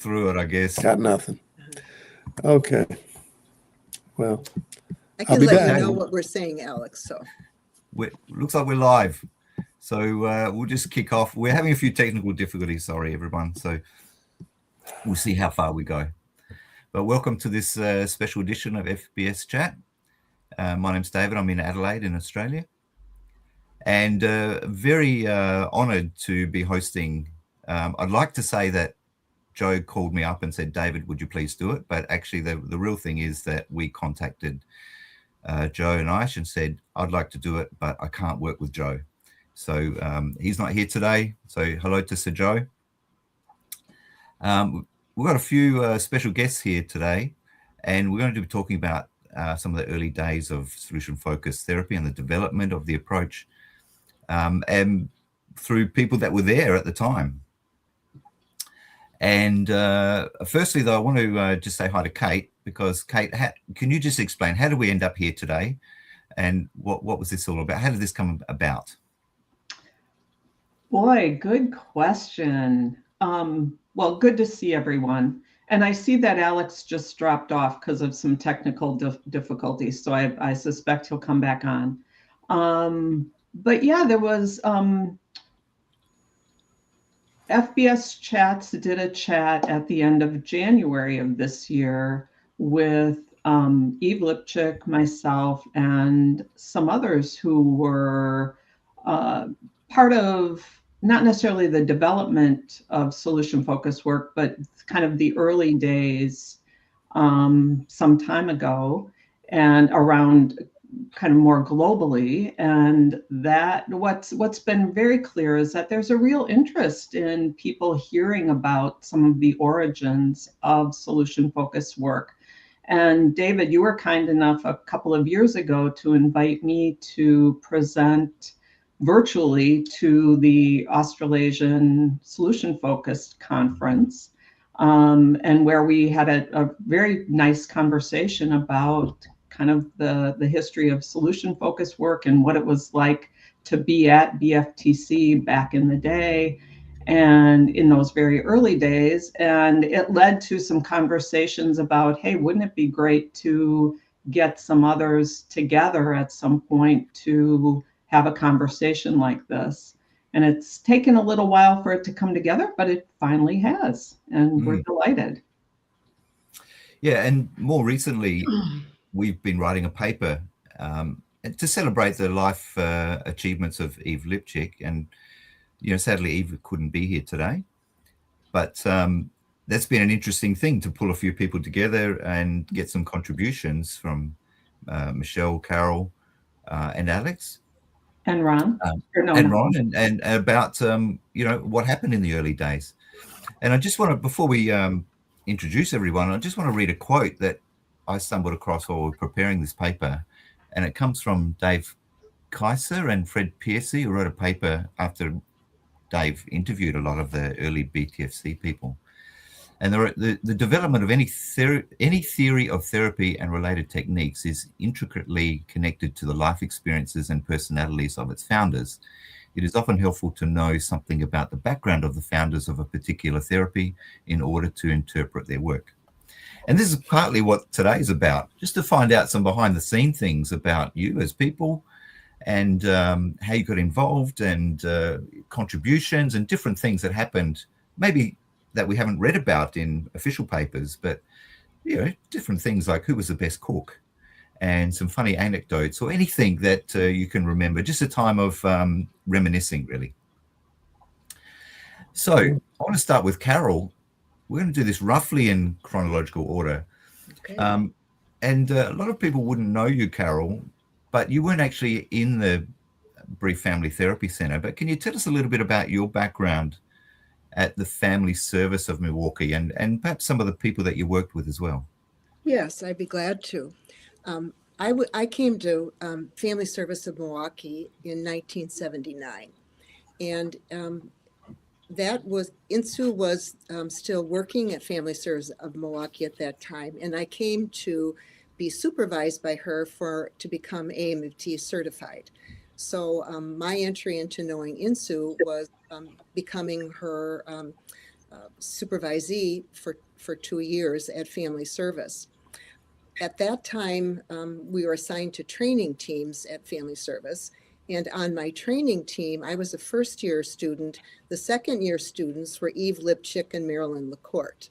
through it, I guess. Got nothing. Okay. Well, I can let you know what we're saying, Alex. So looks like we're live. So we'll just kick off. We're having a few technical difficulties. Sorry, everyone. So we'll see how far we go. But welcome to this special edition of FBS Chat. My name's David. I'm in Adelaide in Australia. And very honoured to be hosting. I'd like to say that Joe called me up and said, David, would you please do it? But actually, the real thing is that we contacted Joe and Aish and said, I'd like to do it, but I can't work with Joe. So he's not here today. So hello to Sir Joe. We've got a few special guests here today, and we're going to be talking about some of the early days of solution-focused therapy and the development of the approach, and through people that were there at the time. And firstly, though, I want to just say hi to Kate, because Kate, can you just explain, how did we end up here today? And what was this all about? How did this come about? Boy, good question. Well, good to see everyone. And I see that Alex just dropped off because of some technical difficulties. So I suspect he'll come back on. But yeah, there was FBS Chats did a chat at the end of January of this year with Eve Lipchick, myself, and some others who were part of not necessarily the development of solution-focused work, but kind of the early days some time ago and around kind of more globally. And that what's been very clear is that there's a real interest in people hearing about some of the origins of solution-focused work. And David, you were kind enough a couple of years ago to invite me to present virtually to the Australasian Solution-Focused Conference, and where we had a very nice conversation about kind of the history of solution-focused work and what it was like to be at BFTC back in the day and in those very early days. And it led to some conversations about, hey, wouldn't it be great to get some others together at some point to have a conversation like this? And it's taken a little while for it to come together, but it finally has, and we're delighted. Yeah, and more recently, we've been writing a paper to celebrate the life achievements of Eve Lipchick, and sadly Eve couldn't be here today, but that's been an interesting thing to pull a few people together and get some contributions from Michelle, Carol, and Alex. And Ron. Ron, and about, what happened in the early days. And I just want to, before we introduce everyone, I just want to read a quote that I stumbled across while we were preparing this paper. And it comes from Dave Kaiser and Fred Piercy, who wrote a paper after Dave interviewed a lot of the early BTFC people. And the development of any theory of therapy and related techniques is intricately connected to the life experiences and personalities of its founders. It is often helpful to know something about the background of the founders of a particular therapy in order to interpret their work. And this is partly what today is about, just to find out some behind the scene things about you as people and how you got involved and contributions and different things that happened, maybe that we haven't read about in official papers, but different things like who was the best cook and some funny anecdotes or anything that you can remember. Just a time of reminiscing, really. So I want to start with Carol. We're going to do this roughly in chronological order. Okay. And a lot of people wouldn't know you, Carol, but you weren't actually in the Brief Family Therapy Center. But can you tell us a little bit about your background at the Family Service of Milwaukee and perhaps some of the people that you worked with as well? Yes, I'd be glad to. I came to Family Service of Milwaukee in 1979, and that was, Insu was still working at Family Service of Milwaukee at that time, and I came to be supervised by her to become AMFT certified. So my entry into knowing Insu was becoming her supervisee for 2 years at Family Service. At that time, we were assigned to training teams at Family Service. And on my training team, I was a first-year student. The second-year students were Eve Lipchick and Marilyn LaCourte.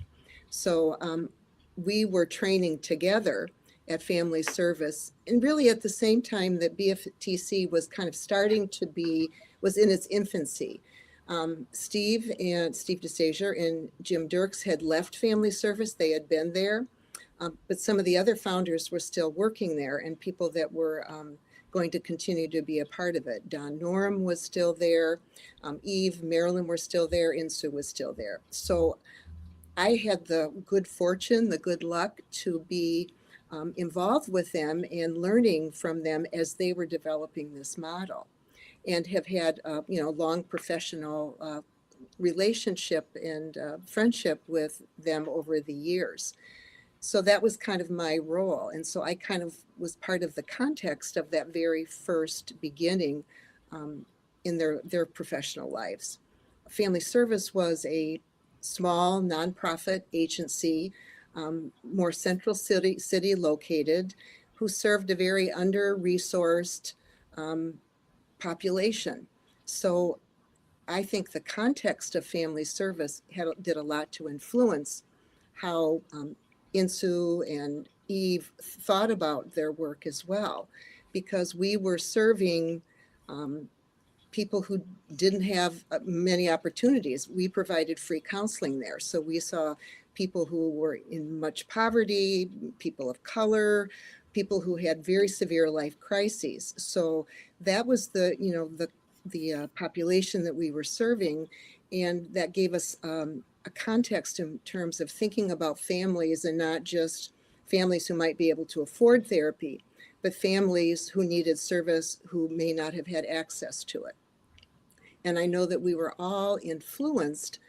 So we were training together at Family Service, and really at the same time that BFTC was kind of was in its infancy. Steve DeSager and Jim Dirks had left Family Service. They had been there, but some of the other founders were still working there, and people that were going to continue to be a part of it. Don Norm was still there. Eve, Marilyn were still there. Insu was still there. So I had the good fortune, the good luck to be involved with them and learning from them as they were developing this model, and have had long professional relationship and friendship with them over the years. So that was kind of my role. And so I kind of was part of the context of that very first beginning in their professional lives. Family Service was a small nonprofit agency, more central city located, who served a very under-resourced population. So I think the context of Family Service did a lot to influence how Insu and Eve thought about their work as well, because we were serving people who didn't have many opportunities. We provided free counseling there. So we saw people who were in much poverty, people of color, people who had very severe life crises. So that was the population that we were serving, and that gave us a context in terms of thinking about families, and not just families who might be able to afford therapy, but families who needed service who may not have had access to it. And I know that we were all influenced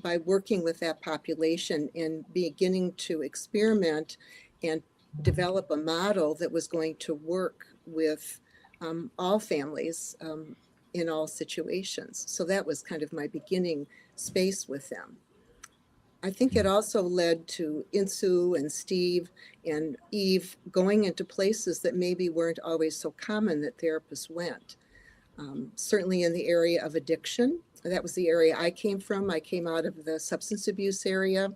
by working with that population and beginning to experiment and develop a model that was going to work with all families in all situations. So that was kind of my beginning space with them. I think it also led to Insu and Steve and Eve going into places that maybe weren't always so common that therapists went. Certainly in the area of addiction. That was the area I came from. I came out of the substance abuse area.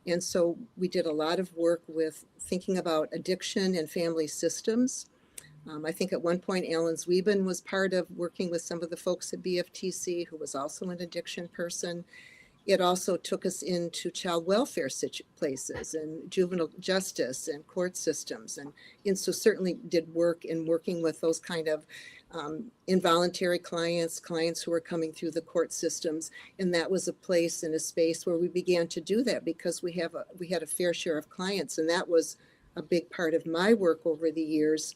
And so we did a lot of work with thinking about addiction and family systems. I think at one point, Alan Zwieben was part of working with some of the folks at BFTC, who was also an addiction person. It also took us into child welfare places and juvenile justice and court systems. And so certainly did work in working with those kind of involuntary clients who were coming through the court systems. And that was a place and a space where we began to do that, because we had a fair share of clients. And that was a big part of my work over the years.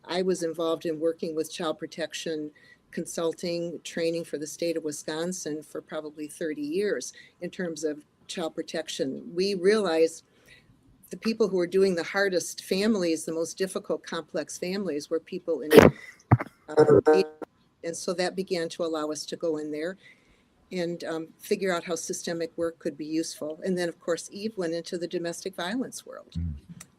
I was involved in working with child protection consulting, training for the state of Wisconsin for probably 30 years in terms of child protection. We realized the people who were doing the hardest families, the most difficult, complex families, were people in and so that began to allow us to go in there and figure out how systemic work could be useful. And then, of course, Eve went into the domestic violence world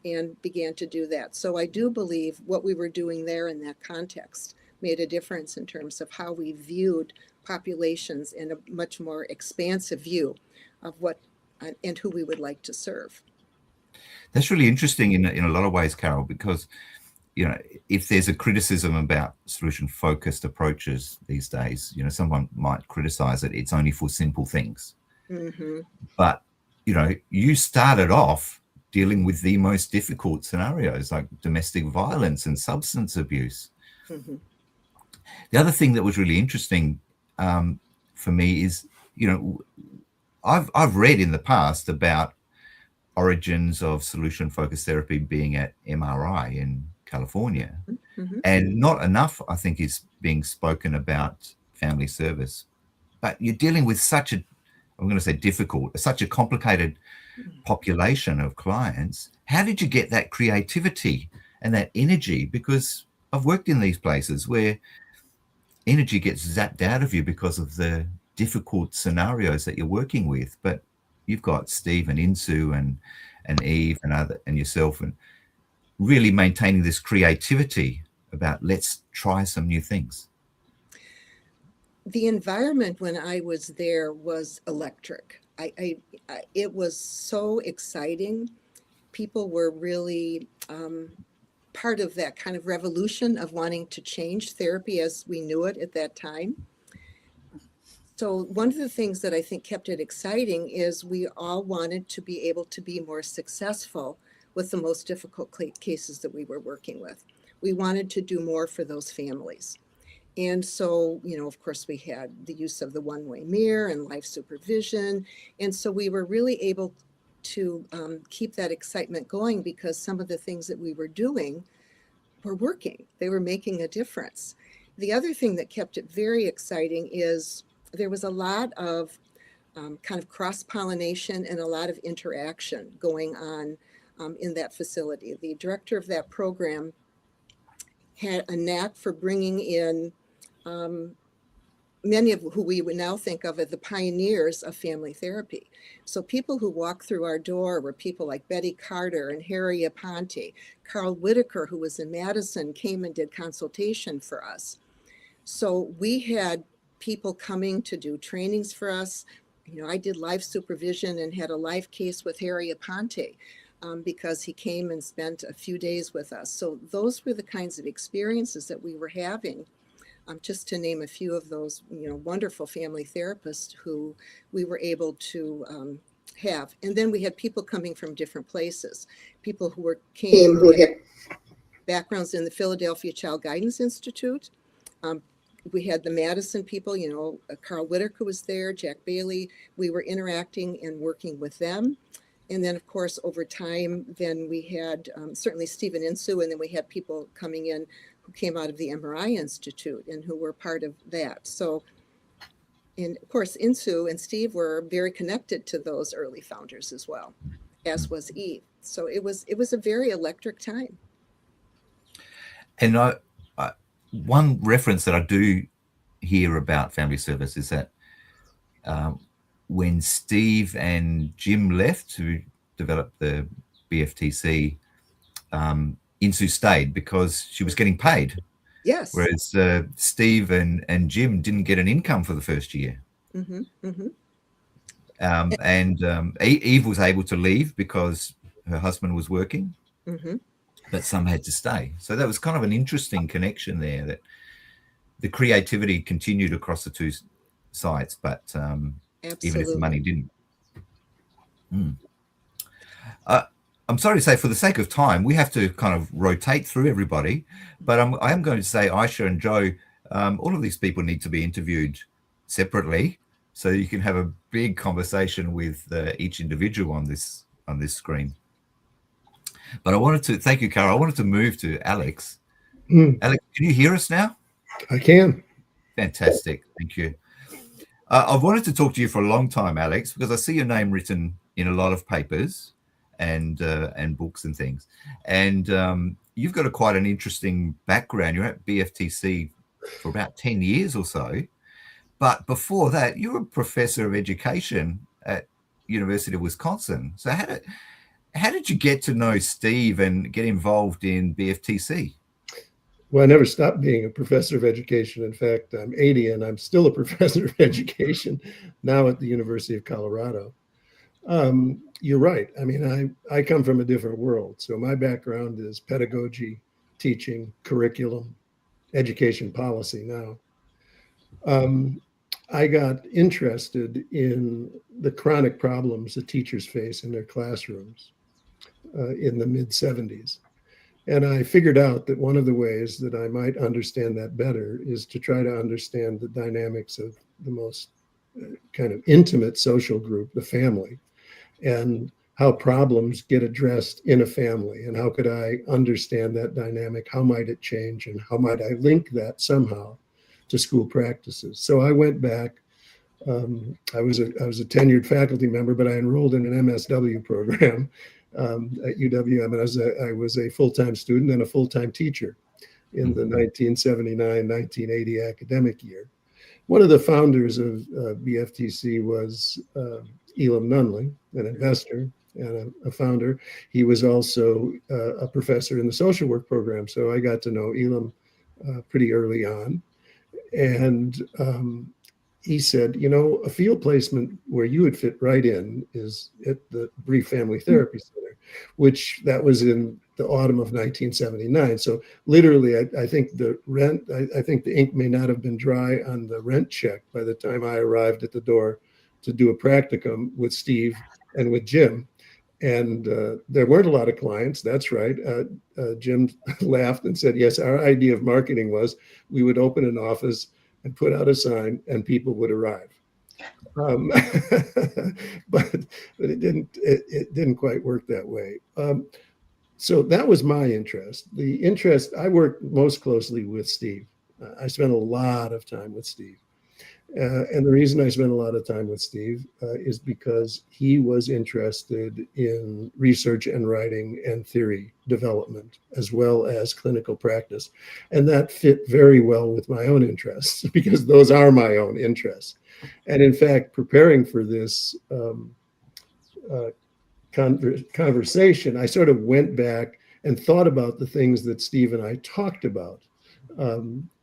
and began to do that. So I do believe what we were doing there in that context made a difference in terms of how we viewed populations in a much more expansive view of what and who we would like to serve. That's really interesting in a lot of ways, Carol, because if there's a criticism about solution-focused approaches these days, someone might criticize it. It's only for simple things. Mm-hmm. But you started off dealing with the most difficult scenarios, like domestic violence and substance abuse. Mm-hmm. The other thing that was really interesting for me is, I've read in the past about origins of solution-focused therapy being at MRI in California, mm-hmm. and not enough, I think, is being spoken about Family Service. But you're dealing with such a complicated population of clients. How did you get that creativity and that energy? Because I've worked in these places where energy gets zapped out of you because of the difficult scenarios that you're working with. But you've got Steve and Insu and Eve and yourself, and really maintaining this creativity about let's try some new things. The environment when I was there was electric. It was so exciting. People were really part of that kind of revolution of wanting to change therapy as we knew it at that time. So one of the things that I think kept it exciting is we all wanted to be able to be more successful with the most difficult cases that we were working with. We wanted to do more for those families. And so, of course, we had the use of the one-way mirror and life supervision. And so we were really able to keep that excitement going because some of the things that we were doing were working. They were making a difference. The other thing that kept it very exciting is there was a lot of kind of cross-pollination and a lot of interaction going on in that facility. The director of that program had a knack for bringing in many of who we would now think of as the pioneers of family therapy. So people who walked through our door were people like Betty Carter and Harry Aponte. Carl Whitaker, who was in Madison, came and did consultation for us. So we had people coming to do trainings for us. I did life supervision and had a life case with Harry Aponte because he came and spent a few days with us. So those were the kinds of experiences that we were having. Just to name a few of those, wonderful family therapists who we were able to have. And then we had people coming from different places, people who had backgrounds in the Philadelphia Child Guidance Institute. We had the Madison people, Carl Whitaker was there, Jack Bailey. We were interacting and working with them. And then, of course, over time, then we had certainly Stephen Insu, and then we had people coming in who came out of the MRI Institute and who were part of that. So, and of course, Insu and Steve were very connected to those early founders as well, as was Eve. So it was a very electric time. And one reference that I do hear about Family Service is that when Steve and Jim left to develop the BFTC, Insu stayed because she was getting paid. Yes. Whereas Steve and Jim didn't get an income for the first year. Mm-hmm, mm-hmm. And Eve was able to leave because her husband was working, mm-hmm. but some had to stay. So that was kind of an interesting connection there, that the creativity continued across the two sites, but even if the money didn't. I'm sorry to say, for the sake of time, we have to kind of rotate through everybody, but I am going to say Aisha and Joe, all of these people need to be interviewed separately, so you can have a big conversation with each individual on this screen. But I wanted to thank you, Carol. I wanted to move to Alex. Alex, can you hear us now? I can. Fantastic. Thank you. I've wanted to talk to you for a long time, Alex, because I see your name written in a lot of papers and books and things. And you've got quite an interesting background. You're at BFTC for about 10 years or so. But before that, you were a professor of education at University of Wisconsin. So how did you get to know Steve and get involved in BFTC? Well, I never stopped being a professor of education. In fact, I'm 80 and I'm still a professor of education now at the University of Colorado. You're right. I mean, I come from a different world. So my background is pedagogy, teaching, curriculum, education policy now. I got interested in the chronic problems that teachers face in their classrooms in the mid-70s. And I figured out that one of the ways that I might understand that better is to try to understand the dynamics of the most kind of intimate social group, the family, and how problems get addressed in a family. And how could I understand that dynamic? How might it change? And how might I link that somehow to school practices? So I went back. I was a tenured faculty member, but I enrolled in an MSW program at UWM, and I was a full-time student and a full-time teacher in the 1979-1980 academic year. One of the founders of BFTC was Elam Nunley, an investor and a founder. He was also a professor in the social work program. So I got to know Elam pretty early on. And he said, you know, a field placement where you would fit right in is at the Brief Family Therapy Center, which that was in the autumn of 1979. So literally, I think the rent, I think the ink may not have been dry on the rent check by the time I arrived at the door to do a practicum with Steve and with Jim. And there weren't a lot of clients. That's right. Jim laughed and said, yes, our idea of marketing was we would open an office and put out a sign and people would arrive. But it didn't quite work that way. So that was my interest. The interest, I worked most closely with Steve. I spent a lot of time with Steve. And the reason I spent a lot of time with Steve is because he was interested in research and writing and theory development, as well as clinical practice. And that fit very well with my own interests, because those are my own interests. And in fact, preparing for this conversation, I sort of went back and thought about the things that Steve and I talked about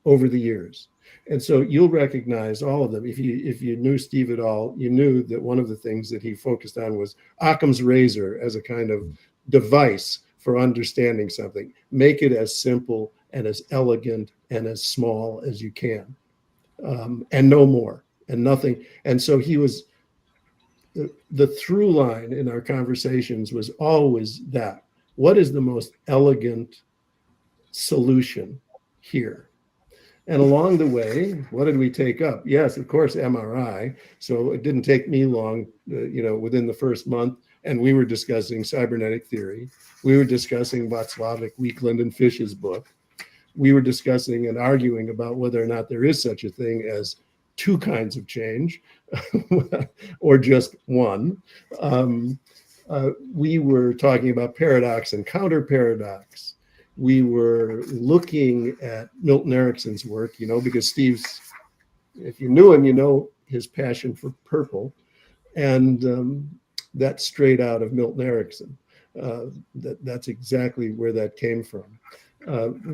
over the years. And so you'll recognize all of them. If you knew Steve at all, you knew that one of the things that he focused on was Occam's razor as a kind of device for understanding something. Make it as simple and as elegant and as small as you can, and no more and nothing. And so he was, the through line in our conversations was always that. What is the most elegant solution here? And along the way, what did we take up? Yes, of course, MRI. So it didn't take me long, within the first month. And we were discussing cybernetic theory. We were discussing Václavic, Weekland, and Fish's book. We were discussing and arguing about whether or not there is such a thing as two kinds of change or just one. We were talking about paradox and counter paradox. We were looking at Milton Erickson's work, because Steve's, if you knew him, you know his passion for purple. And that's straight out of Milton Erickson. That's exactly where that came from.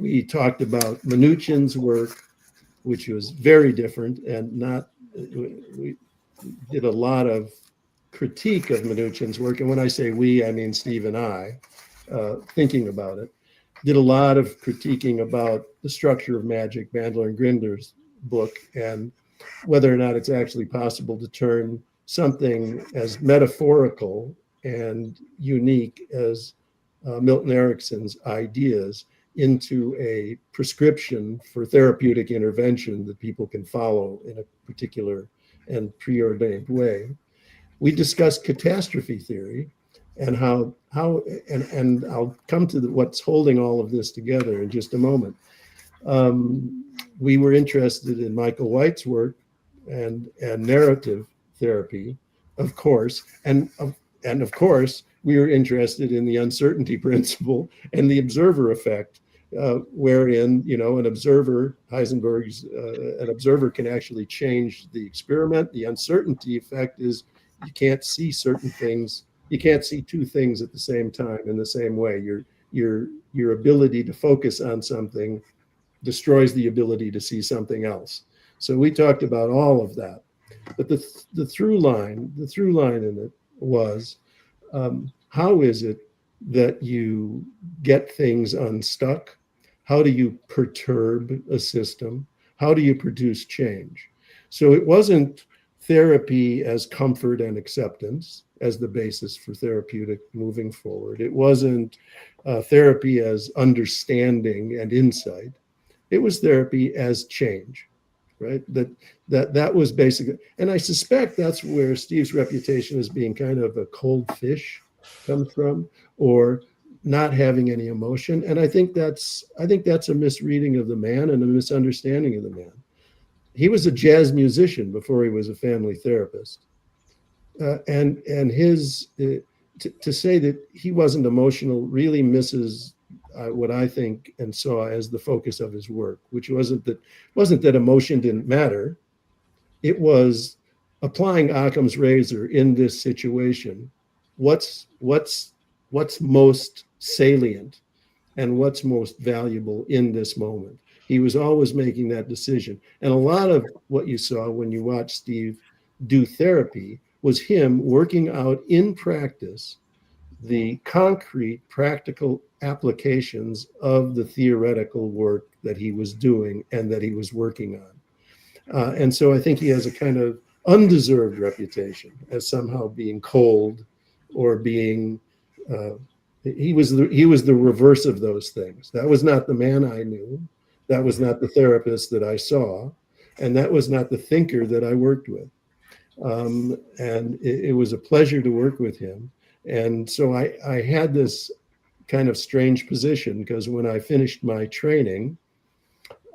We talked about Mnuchin's work, which was very different and we did a lot of critique of Mnuchin's work. And when I say we, I mean Steve and I, thinking about it. Did a lot of critiquing about the structure of magic, Bandler and Grinder's book, and whether or not it's actually possible to turn something as metaphorical and unique as Milton Erickson's ideas into a prescription for therapeutic intervention that people can follow in a particular and preordained way. We discussed catastrophe theory and how and I'll come to what's holding all of this together in just a moment. We were interested in Michael White's work and narrative therapy, of course, and of course we were interested in the uncertainty principle and the observer effect, wherein an observer, Heisenberg's an observer can actually change the experiment. The uncertainty effect is you can't see certain things. You can't see two things at the same time in the same way. Your ability to focus on something destroys the ability to see something else. So we talked about all of that. But the through line in it was, how is it that you get things unstuck? How do you perturb a system? How do you produce change? So it wasn't therapy as comfort and acceptance as the basis for therapeutic moving forward. It wasn't therapy as understanding and insight. It was therapy as change, right? That was basically, and I suspect that's where Steve's reputation as being kind of a cold fish comes from, or not having any emotion. And I think that's a misreading of the man and a misunderstanding of the man. He was a jazz musician before he was a family therapist. And his to say that he wasn't emotional really misses what I think and saw as the focus of his work, which wasn't that emotion didn't matter. it was applying Occam's razor in this situation. What's most salient and what's most valuable in this moment? He was always making that decision. And a lot of what you saw when you watched Steve do therapy was him working out in practice the concrete practical applications of the theoretical work that he was doing and that he was working on. And so I think he has a kind of undeserved reputation as somehow being cold or being, he was the reverse of those things. That was not the man I knew. That was not the therapist that I saw. And that was not the thinker that I worked with. And it was a pleasure to work with him. And so I had this kind of strange position because when I finished my training,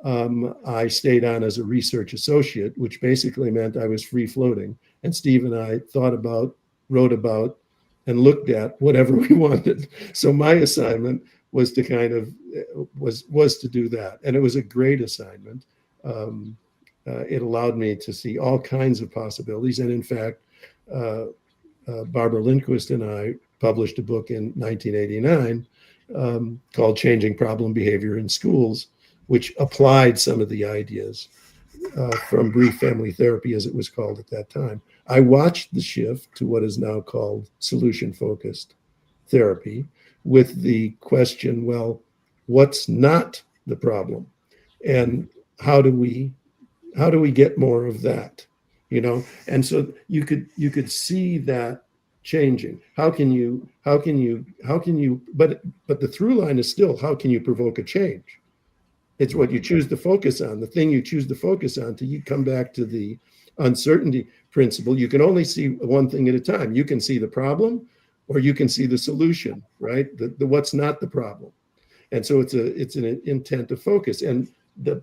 I stayed on as a research associate, which basically meant I was free floating. And Steve and I thought about, wrote about, and looked at whatever we wanted. So my assignment was to kind of was to do that, and it was a great assignment. It allowed me to see all kinds of possibilities, and in fact, Barbara Lindquist and I published a book in 1989 called "Changing Problem Behavior in Schools," which applied some of the ideas from brief family therapy, as it was called at that time. I watched the shift to what is now called solution-focused therapy with the question, well, what's not the problem? And how do we get more of that? You know, and so you could see that changing. How can you, but the through line is still, how can you provoke a change? It's what you choose to focus on, the thing you choose to focus on. You come back to the uncertainty principle. You can only see one thing at a time. You can see the problem or you can see the solution, right? The what's not the problem. And so it's an intent to focus. And the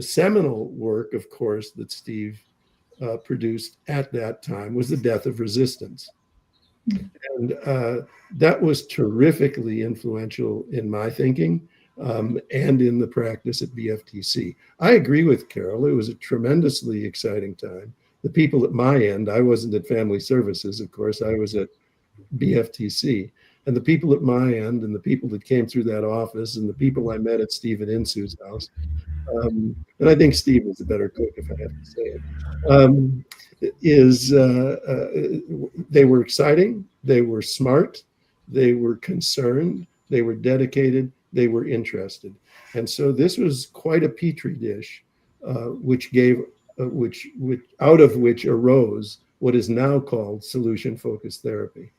seminal work, of course, that Steve produced at that time was The Death of Resistance. And that was terrifically influential in my thinking. And in the practice at BFTC. I agree with Carol. It was a tremendously exciting time. The people at my end, I wasn't at Family Services, of course, I was at BFTC. And the people at my end and the people that came through that office and the people I met at Stephen Insu's house, and I think Steve was a better cook, if I have to say it, they were exciting, they were smart, they were concerned, they were dedicated, they were interested. And so this was quite a petri dish, which out of which arose what is now called solution-focused therapy.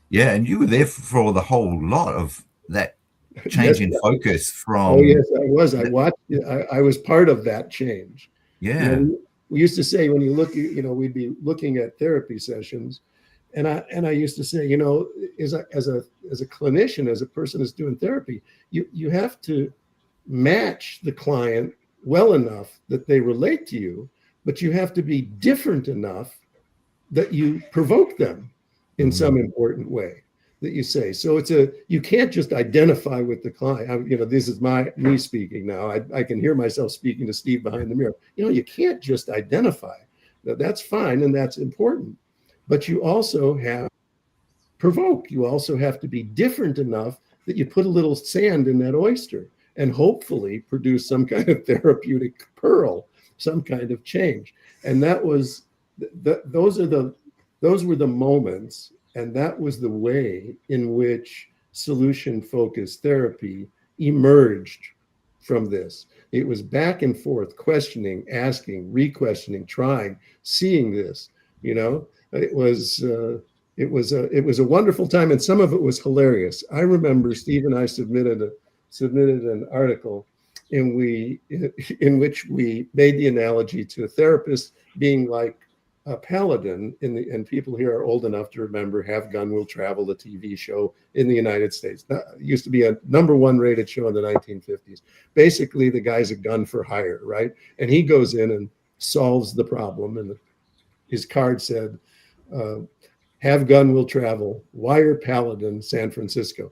Yeah, and you were there for the whole lot of that change in focus from. Oh yes, I was. I watched. I was part of that change. Yeah. You know, we used to say when you look, you know, we'd be looking at therapy sessions, and I used to say, you know, as a clinician, as a person that's doing therapy, you have to match the client well enough that they relate to you, but you have to be different enough that you provoke them in some important way that you say. So you can't just identify with the client. You know, this is me speaking now. I can hear myself speaking to Steve behind the mirror. You know, you can't just identify. That's fine and that's important, but you also have provoke. You also have to be different enough that you put a little sand in that oyster and hopefully produce some kind of therapeutic pearl, some kind of change. And that was those were the moments, and that was the way in which solution-focused therapy emerged from this. It was back and forth, questioning, asking, re-questioning, trying, seeing this. You know, it was a wonderful time, and some of it was hilarious. I remember Steve and I submitted an article in which we made the analogy to a therapist being like a paladin and people here are old enough to remember Have Gun Will Travel, the TV show in the United States. It used to be a #1 rated show in the 1950s. Basically, the guy's a gun for hire, right? And he goes in and solves the problem. And his card said, Have Gun Will Travel, Wire Paladin, San Francisco.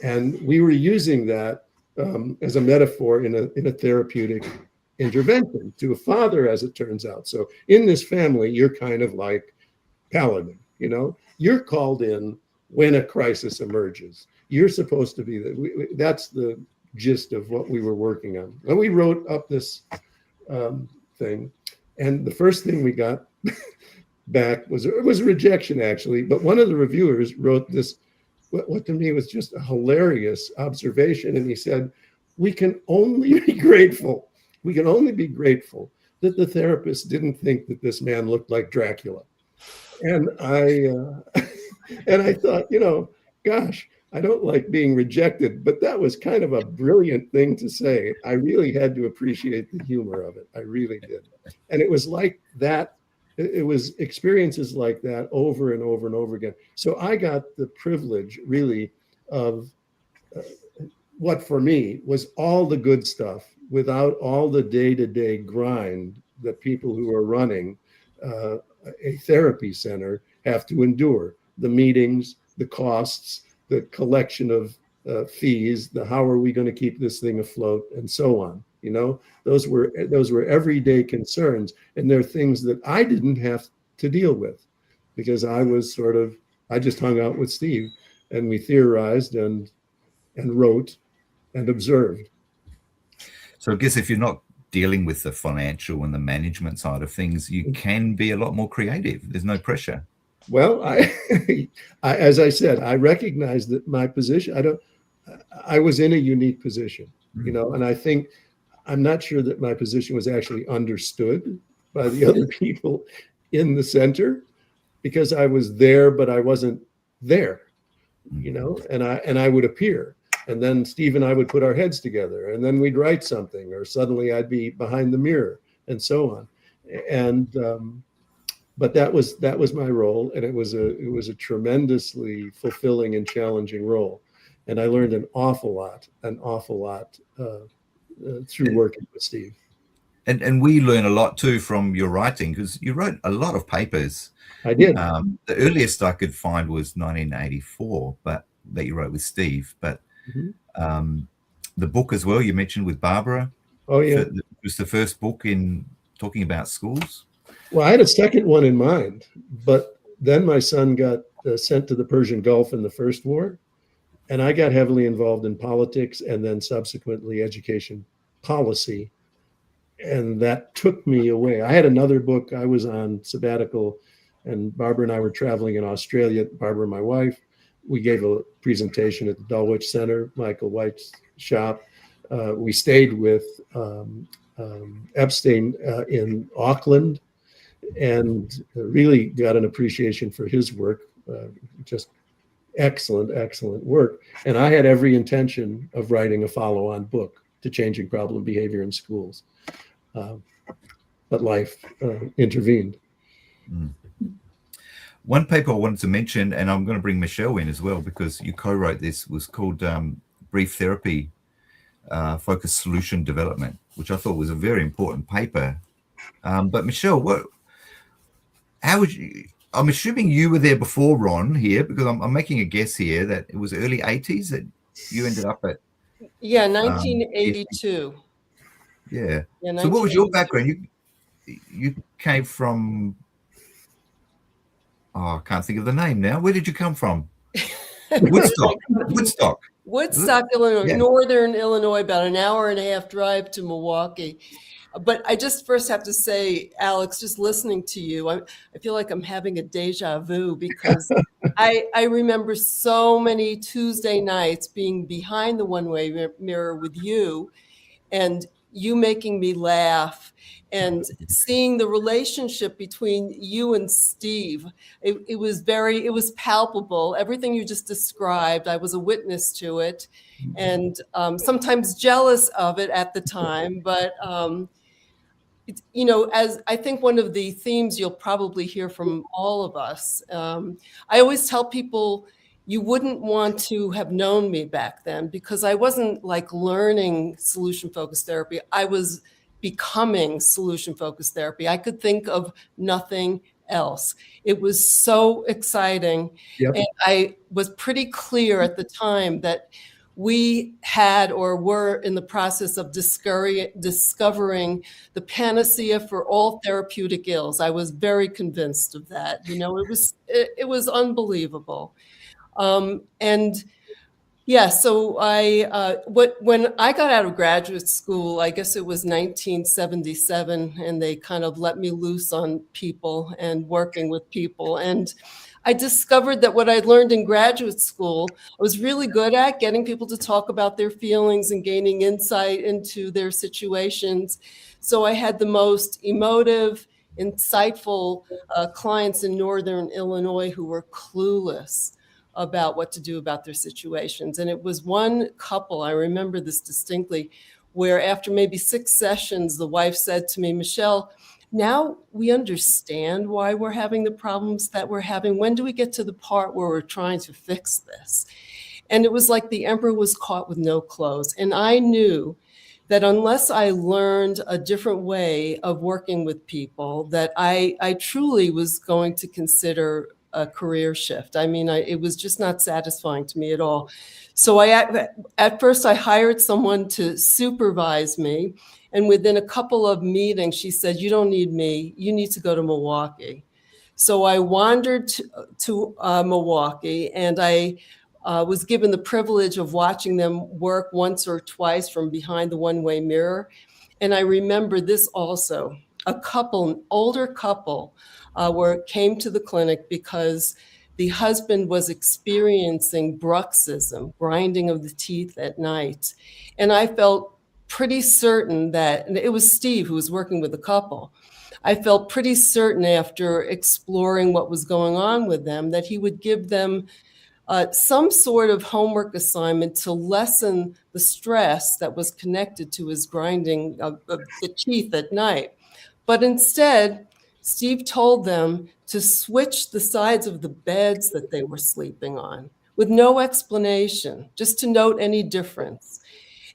And we were using that as a metaphor in a therapeutic intervention to a father, as it turns out. So in this family, you're kind of like paladin, you know, you're called in when a crisis emerges. You're supposed to be that's the gist of what we were working on. And we wrote up this thing, and the first thing we got back was rejection, actually. But one of the reviewers wrote this, what to me was just a hilarious observation, and he said, "We can only be grateful. We can only be grateful that the therapist didn't think that this man looked like Dracula." And I thought, you know, gosh, I don't like being rejected, but that was kind of a brilliant thing to say. I really had to appreciate the humor of it. I really did. And it was like that. It was experiences like that over and over and over again. So I got the privilege, really, of what for me was all the good stuff without all the day-to-day grind that people who are running a therapy center have to endure. The meetings, the costs, the collection of fees, the how are we going to keep this thing afloat, and so on. You know, those were everyday concerns, and they're things that I didn't have to deal with because I just hung out with Steve, and we theorized and wrote and observed. So I guess if you're not dealing with the financial and the management side of things, you can be a lot more creative. There's no pressure. Well, I as I said, I recognize that my position, I was in a unique position, you know, and I'm not sure that my position was actually understood by the other people in the center, because I was there, but I wasn't there, you know, and I would appear, and then Steve and I would put our heads together, and then we'd write something, or suddenly I'd be behind the mirror, and so on. And but that was my role, and it was a tremendously fulfilling and challenging role, and I learned an awful lot through working with Steve. And we learn a lot too from your writing, because you wrote a lot of papers. I did. The earliest I could find was 1984, but that you wrote with Steve. But the book as well, you mentioned with Barbara. Oh yeah, it was the first book in talking about schools. Well, I had a second one in mind, but then my son got sent to the Persian Gulf in the first war, and I got heavily involved in politics and then subsequently education policy, and that took me away. I had another book. I was on sabbatical, and Barbara and I were traveling in Australia. Barbara, my wife, we gave a presentation at the Dulwich Center, Michael White's shop. We stayed with Epstein in Auckland, and really got an appreciation for his work. Just excellent work. And I had every intention of writing a follow-on book to Changing Problem Behavior in Schools. But life intervened. One paper I wanted to mention, and I'm going to bring Michelle in as well, because you co-wrote this, was called Brief Therapy Focused Solution Development, which I thought was a very important paper. But Michelle, how would you? I'm assuming you were there before Ron here, because I'm making a guess here that it was early 80s that you ended up at. Yeah, 1982. Yeah. So what was your background? You came from, I can't think of the name now. Where did you come from? Woodstock, Illinois, yeah. Northern Illinois, about an hour and a half drive to Milwaukee. But I just first have to say, Alex, just listening to you, I feel like I'm having a deja vu, because I remember so many Tuesday nights being behind the one-way mirror with you, and you making me laugh, and seeing the relationship between you and Steve. It was palpable. Everything you just described, I was a witness to it, and sometimes jealous of it at the time, but you know, as I think one of the themes you'll probably hear from all of us, I always tell people, you wouldn't want to have known me back then, because I wasn't like learning solution-focused therapy. I was becoming solution-focused therapy. I could think of nothing else. It was so exciting. Yep. And I was pretty clear at the time that we had or were in the process of discovering the panacea for all therapeutic ills. I was very convinced of that. It was unbelievable. And yeah, so when I got out of graduate school, I guess it was 1977, and they kind of let me loose on people and working with people. And I discovered that what I'd learned in graduate school, I was really good at getting people to talk about their feelings and gaining insight into their situations. So I had the most emotive, insightful clients in Northern Illinois who were clueless about what to do about their situations. And it was one couple, I remember this distinctly, where after maybe 6 sessions, the wife said to me, "Michelle, now we understand why we're having the problems that we're having. When do we get to the part where we're trying to fix this?" And it was like the emperor was caught with no clothes. And I knew that unless I learned a different way of working with people, that I truly was going to consider a career shift. I mean, it was just not satisfying to me at all. So at first I hired someone to supervise me. And within a couple of meetings, she said, "You don't need me. You need to go to Milwaukee." So I wandered to Milwaukee, and I was given the privilege of watching them work once or twice from behind the one-way mirror. And I remember this also, an older couple, came to the clinic because the husband was experiencing bruxism, grinding of the teeth at night. And I felt pretty certain that, and it was Steve who was working with the couple, I felt pretty certain after exploring what was going on with them that he would give them some sort of homework assignment to lessen the stress that was connected to his grinding of the teeth at night. But instead, Steve told them to switch the sides of the beds that they were sleeping on with no explanation, just to note any difference.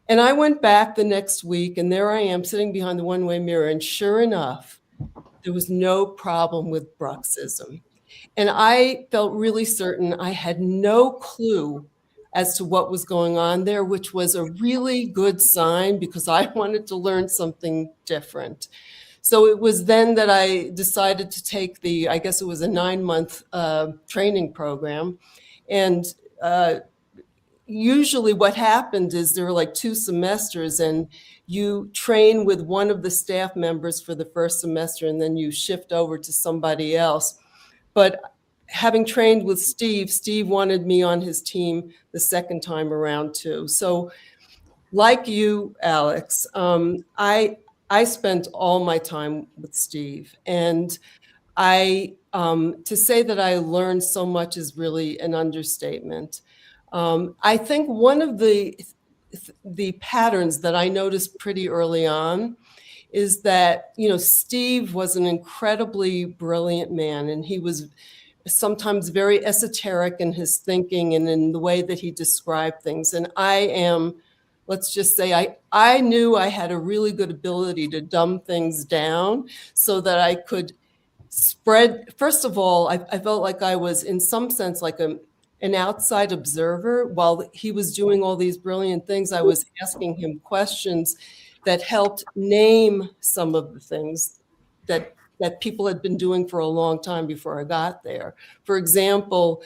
And I went back the next week, and there I am sitting behind the one-way mirror, and sure enough, there was no problem with bruxism. And I felt really certain I had no clue as to what was going on there, which was a really good sign because I wanted to learn something different. So it was then that I decided to take I guess it was a 9-month training program. And usually what happened is there were like 2 semesters, and you train with one of the staff members for the first semester, and then you shift over to somebody else. But having trained with Steve wanted me on his team the second time around too. So like you, Alex, I spent all my time with Steve, and to say that I learned so much is really an understatement. I think one of the patterns that I noticed pretty early on is that, Steve was an incredibly brilliant man, and he was sometimes very esoteric in his thinking and in the way that he described things. And let's just say, I knew I had a really good ability to dumb things down so that I could spread. First of all, I felt like I was in some sense like an outside observer. While he was doing all these brilliant things, I was asking him questions that helped name some of the things that people had been doing for a long time before I got there. For example,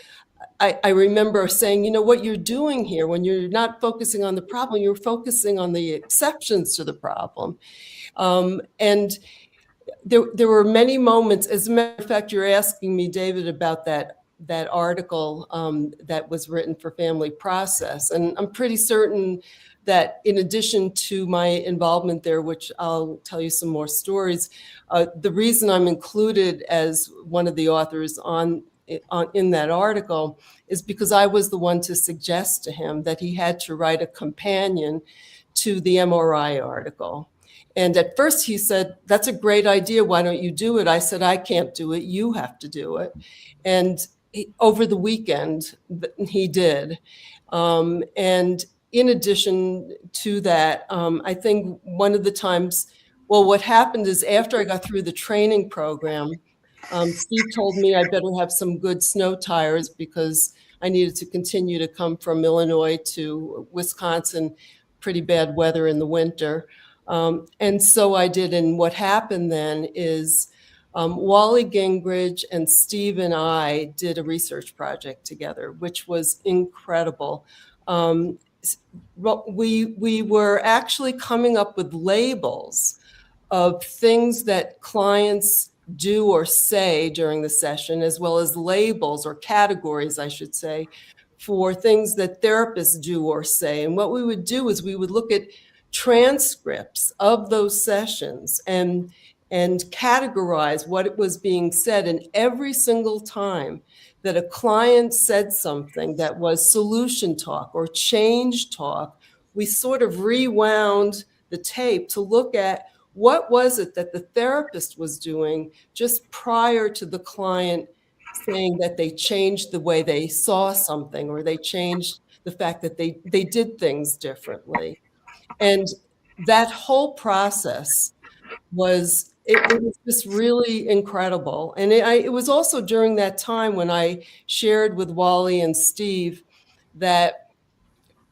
I remember saying, what you're doing here, when you're not focusing on the problem, you're focusing on the exceptions to the problem. And there were many moments. As a matter of fact, you're asking me, David, about that article that was written for Family Process. And I'm pretty certain that in addition to my involvement there, which I'll tell you some more stories, the reason I'm included as one of the authors in that article is because I was the one to suggest to him that he had to write a companion to the MRI article. And at first he said, "That's a great idea. Why don't you do it?" I said, "I can't do it. You have to do it." And over the weekend, he did. And in addition to that, I think one of the times, what happened is after I got through the training program, Steve told me I better have some good snow tires because I needed to continue to come from Illinois to Wisconsin, pretty bad weather in the winter. And so I did. And what happened then is Wally Gingrich and Steve and I did a research project together, which was incredible. We were actually coming up with labels of things that clients do or say during the session, as well as labels or categories, I should say, for things that therapists do or say. And what we would do is we would look at transcripts of those sessions and categorize what was being said. And every single time that a client said something that was solution talk or change talk, we sort of rewound the tape to look at what was it that the therapist was doing just prior to the client saying that they changed the way they saw something, or they changed the fact that they did things differently. And that whole process was, it was just really incredible. And it was also during that time when I shared with Wally and Steve that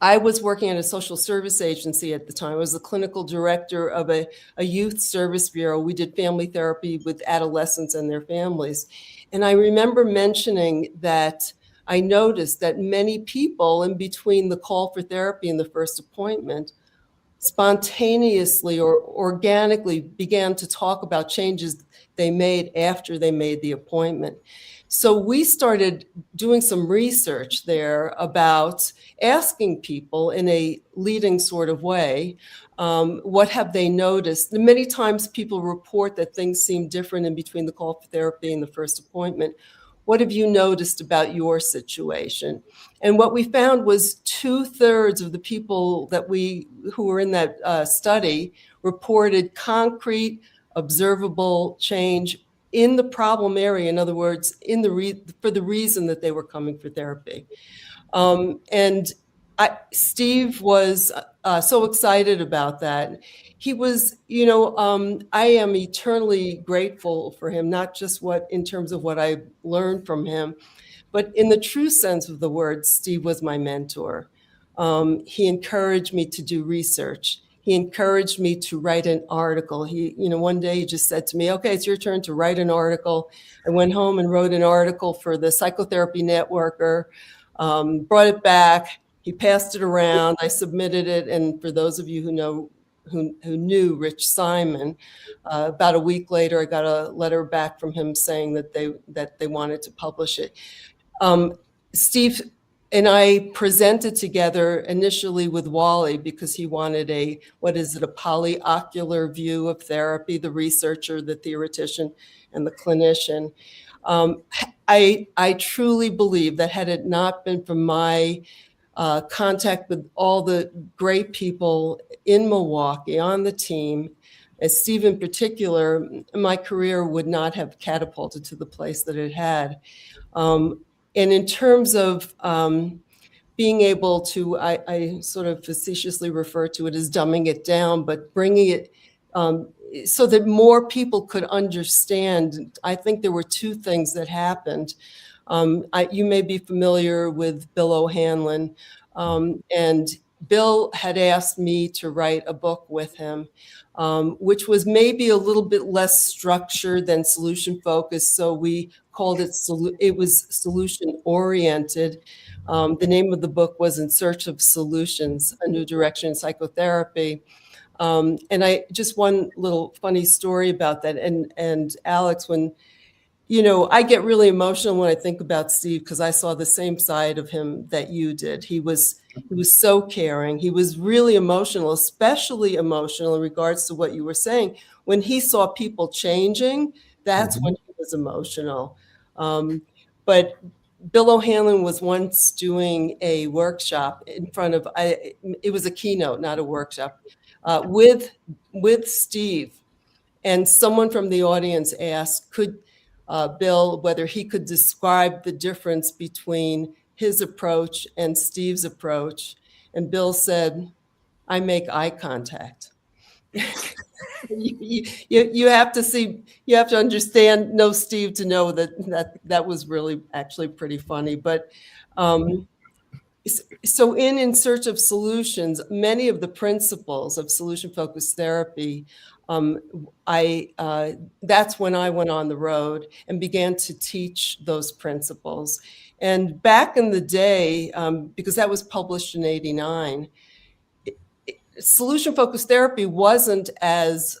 I was working at a social service agency at the time. I was the clinical director of a youth service bureau. We did family therapy with adolescents and their families. And I remember mentioning that I noticed that many people in between the call for therapy and the first appointment spontaneously or organically began to talk about changes they made after they made the appointment. So we started doing some research there about asking people in a leading sort of way, what have they noticed? And many times people report that things seem different in between the call for therapy and the first appointment. What have you noticed about your situation? And what we found was 2/3 of the people who were in that study reported concrete, observable change in the problem area. In other words, for the reason that they were coming for therapy. And Steve was so excited about that. He was, I am eternally grateful for him, not just in terms of what I learned from him, but in the true sense of the word, Steve was my mentor. He encouraged me to do research. He encouraged me to write an article. One day he just said to me, okay, it's your turn to write an article. I went home and wrote an article for the Psychotherapy Networker, brought it back. He passed it around. I submitted it. And for those of you who knew Rich Simon, about a week later, I got a letter back from him saying that they wanted to publish it. Steve and I presented together initially with Wally because he wanted a polyocular view of therapy, the researcher, the theoretician, and the clinician. I truly believe that had it not been for my contact with all the great people in Milwaukee on the team, as Steve in particular, my career would not have catapulted to the place that it had. And in terms of being able to, I sort of facetiously refer to it as dumbing it down, but bringing it so that more people could understand. I think there were two things that happened. You may be familiar with Bill O'Hanlon, and Bill had asked me to write a book with him, which was maybe a little bit less structured than solution focused. So we called it, it was solution oriented. The name of the book was In Search of Solutions, A New Direction in Psychotherapy. And just one little funny story about that. And Alex, when, I get really emotional when I think about Steve because I saw the same side of him that you did. He was so caring. He was really emotional, especially emotional in regards to what you were saying. When he saw people changing, that's when he was emotional. But Bill O'Hanlon was once doing a workshop in front of, it was a keynote, not a workshop, with Steve. And someone from the audience asked, Bill, whether he could describe the difference between his approach and Steve's approach. And Bill said, I make eye contact. You have to understand, know Steve to know that was really actually pretty funny. But So in Search of Solutions, many of the principles of solution-focused therapy, that's when I went on the road and began to teach those principles. And back in the day, because that was published in '89, solution-focused therapy wasn't as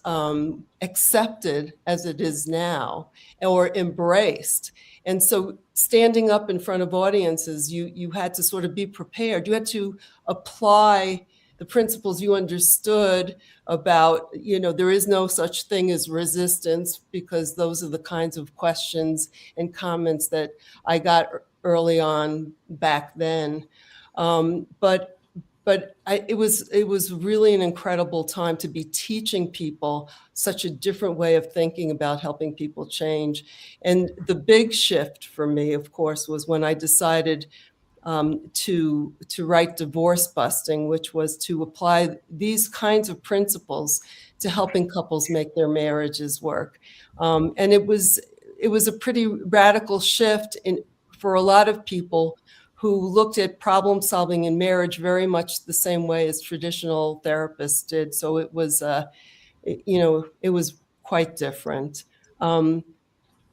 accepted as it is now or embraced. And so standing up in front of audiences, you had to sort of be prepared. You had to apply the principles you understood about, there is no such thing as resistance, because those are the kinds of questions and comments that I got early on back then. But it was really an incredible time to be teaching people such a different way of thinking about helping people change. And the big shift for me, of course, was when I decided to write Divorce Busting, which was to apply these kinds of principles to helping couples make their marriages work. And it was a pretty radical shift for a lot of people who looked at problem solving in marriage very much the same way as traditional therapists did. So it was, it was quite different. I'm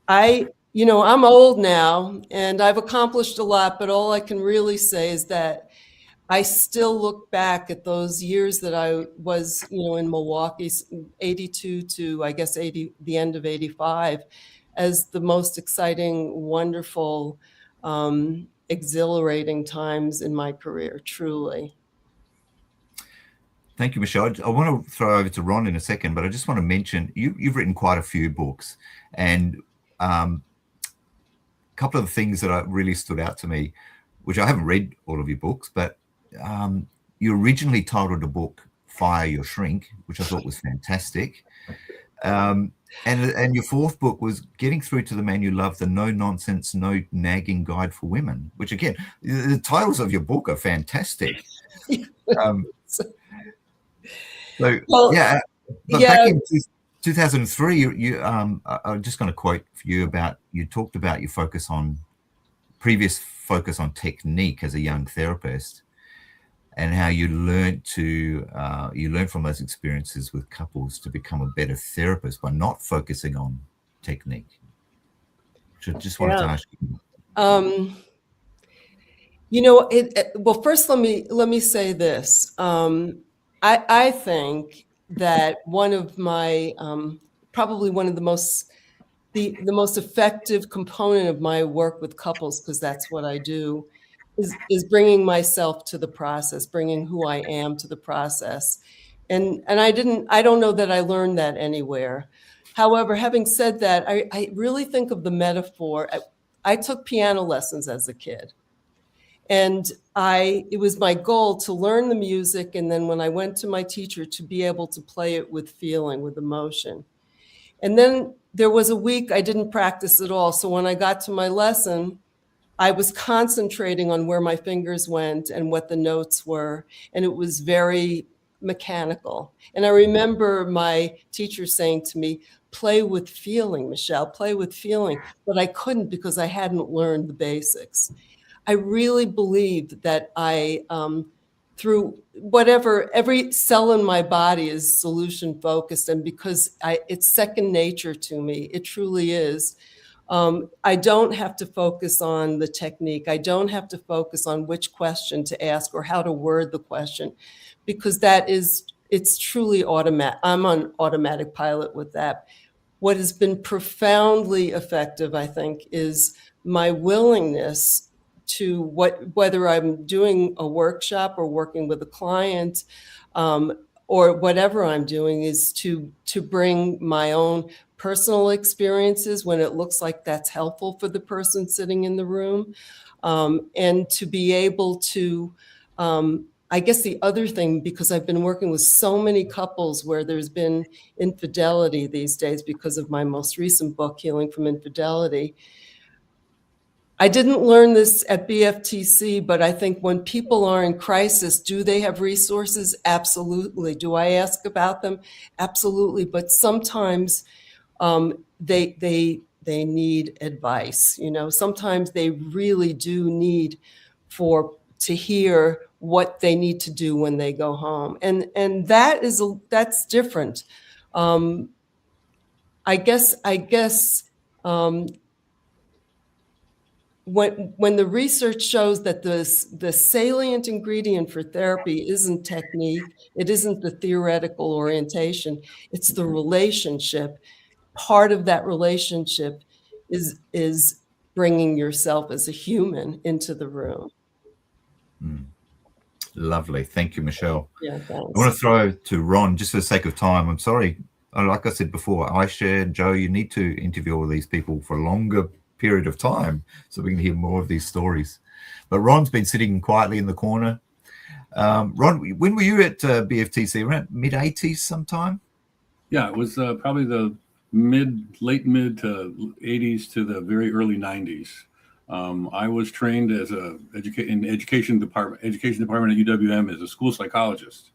old now and I've accomplished a lot, but all I can really say is that I still look back at those years that I was, in Milwaukee, 82 to, I guess, the end of 85, as the most exciting, wonderful, exhilarating times in my career, truly. Thank you, Michelle. I want to throw over to Ron in a second, but I just want to mention you've written quite a few books, and a couple of the things that really stood out to me, which I haven't read all of your books, but you originally titled the book Fire Your Shrink, which I thought was fantastic. And your fourth book was Getting Through to the Man You Love, the No Nonsense, No Nagging Guide for Women, which again, the titles of your book are fantastic. Back in 2003, I'm just going to quote for you about, you talked about your previous focus on technique as a young therapist, and how you learned from those experiences with couples to become a better therapist by not focusing on technique. Which I just wanted to ask you. Well, first let me say this. I think that one of my probably one of the most effective component of my work with couples, because that's what I do, is bringing myself to the process, bringing who I am to the process. And I don't know that I learned that anywhere. However, having said that, I really think of the metaphor. I took piano lessons as a kid, and it was my goal to learn the music. And then when I went to my teacher, to be able to play it with feeling, with emotion. And then there was a week I didn't practice at all. So when I got to my lesson, I was concentrating on where my fingers went and what the notes were, and it was very mechanical. And I remember my teacher saying to me, "Play with feeling, Michelle, play with feeling." But I couldn't, because I hadn't learned the basics. I really believed that through whatever, every cell in my body is solution focused, and because it's second nature to me, it truly is. I don't have to focus on the technique. I don't have to focus on which question to ask or how to word the question, because it's truly automatic. I'm on automatic pilot with that. What has been profoundly effective, I think, is my willingness to, whether I'm doing a workshop or working with a client, or whatever I'm doing, is to bring my own personal experiences when it looks like that's helpful for the person sitting in the room, and to be able to, I guess the other thing, because I've been working with so many couples where there's been infidelity these days because of my most recent book, Healing from Infidelity. I didn't learn this at BFTC, but I think when people are in crisis, do they have resources? Absolutely. Do I ask about them? Absolutely. But sometimes they need advice. Sometimes they really do need to hear what they need to do when they go home. And that's different. I guess when the research shows that the salient ingredient for therapy isn't technique, it isn't the theoretical orientation, it's the relationship. Part of that relationship is bringing yourself as a human into the room. Lovely. Thank you, Michelle. Yeah, thanks. I want to throw to Ron, just for the sake of time. I'm sorry. Like I said before, I shared, Joe, you need to interview all these people for a longer period of time so we can hear more of these stories. But Ron's been sitting quietly in the corner. Ron, when were you at BFTC? Around mid-80s sometime? Yeah, it was probably the late mid to 80s to the very early 90s. I was trained as in education department at UWM as a school psychologist,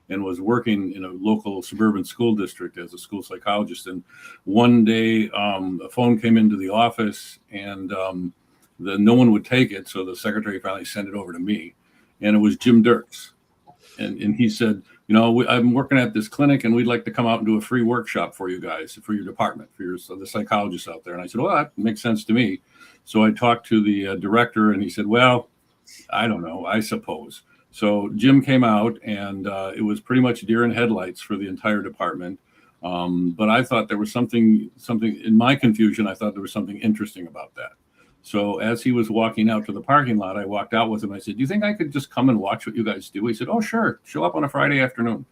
and was working in a local suburban school district as a school psychologist. And one day, a phone came into the office, and no one would take it, so the secretary finally sent it over to me, and it was Jim Dirks, and he said, I'm working at this clinic, and we'd like to come out and do a free workshop for you guys, for your department, the psychologists out there. And I said, well, that makes sense to me. So I talked to the director, and he said, well, I don't know, I suppose. So Jim came out, and it was pretty much deer in headlights for the entire department. But I thought there was something in my confusion. I thought there was something interesting about that. So as he was walking out to the parking lot, I walked out with him. I said, do you think I could just come and watch what you guys do? He said, oh, sure. Show up on a Friday afternoon.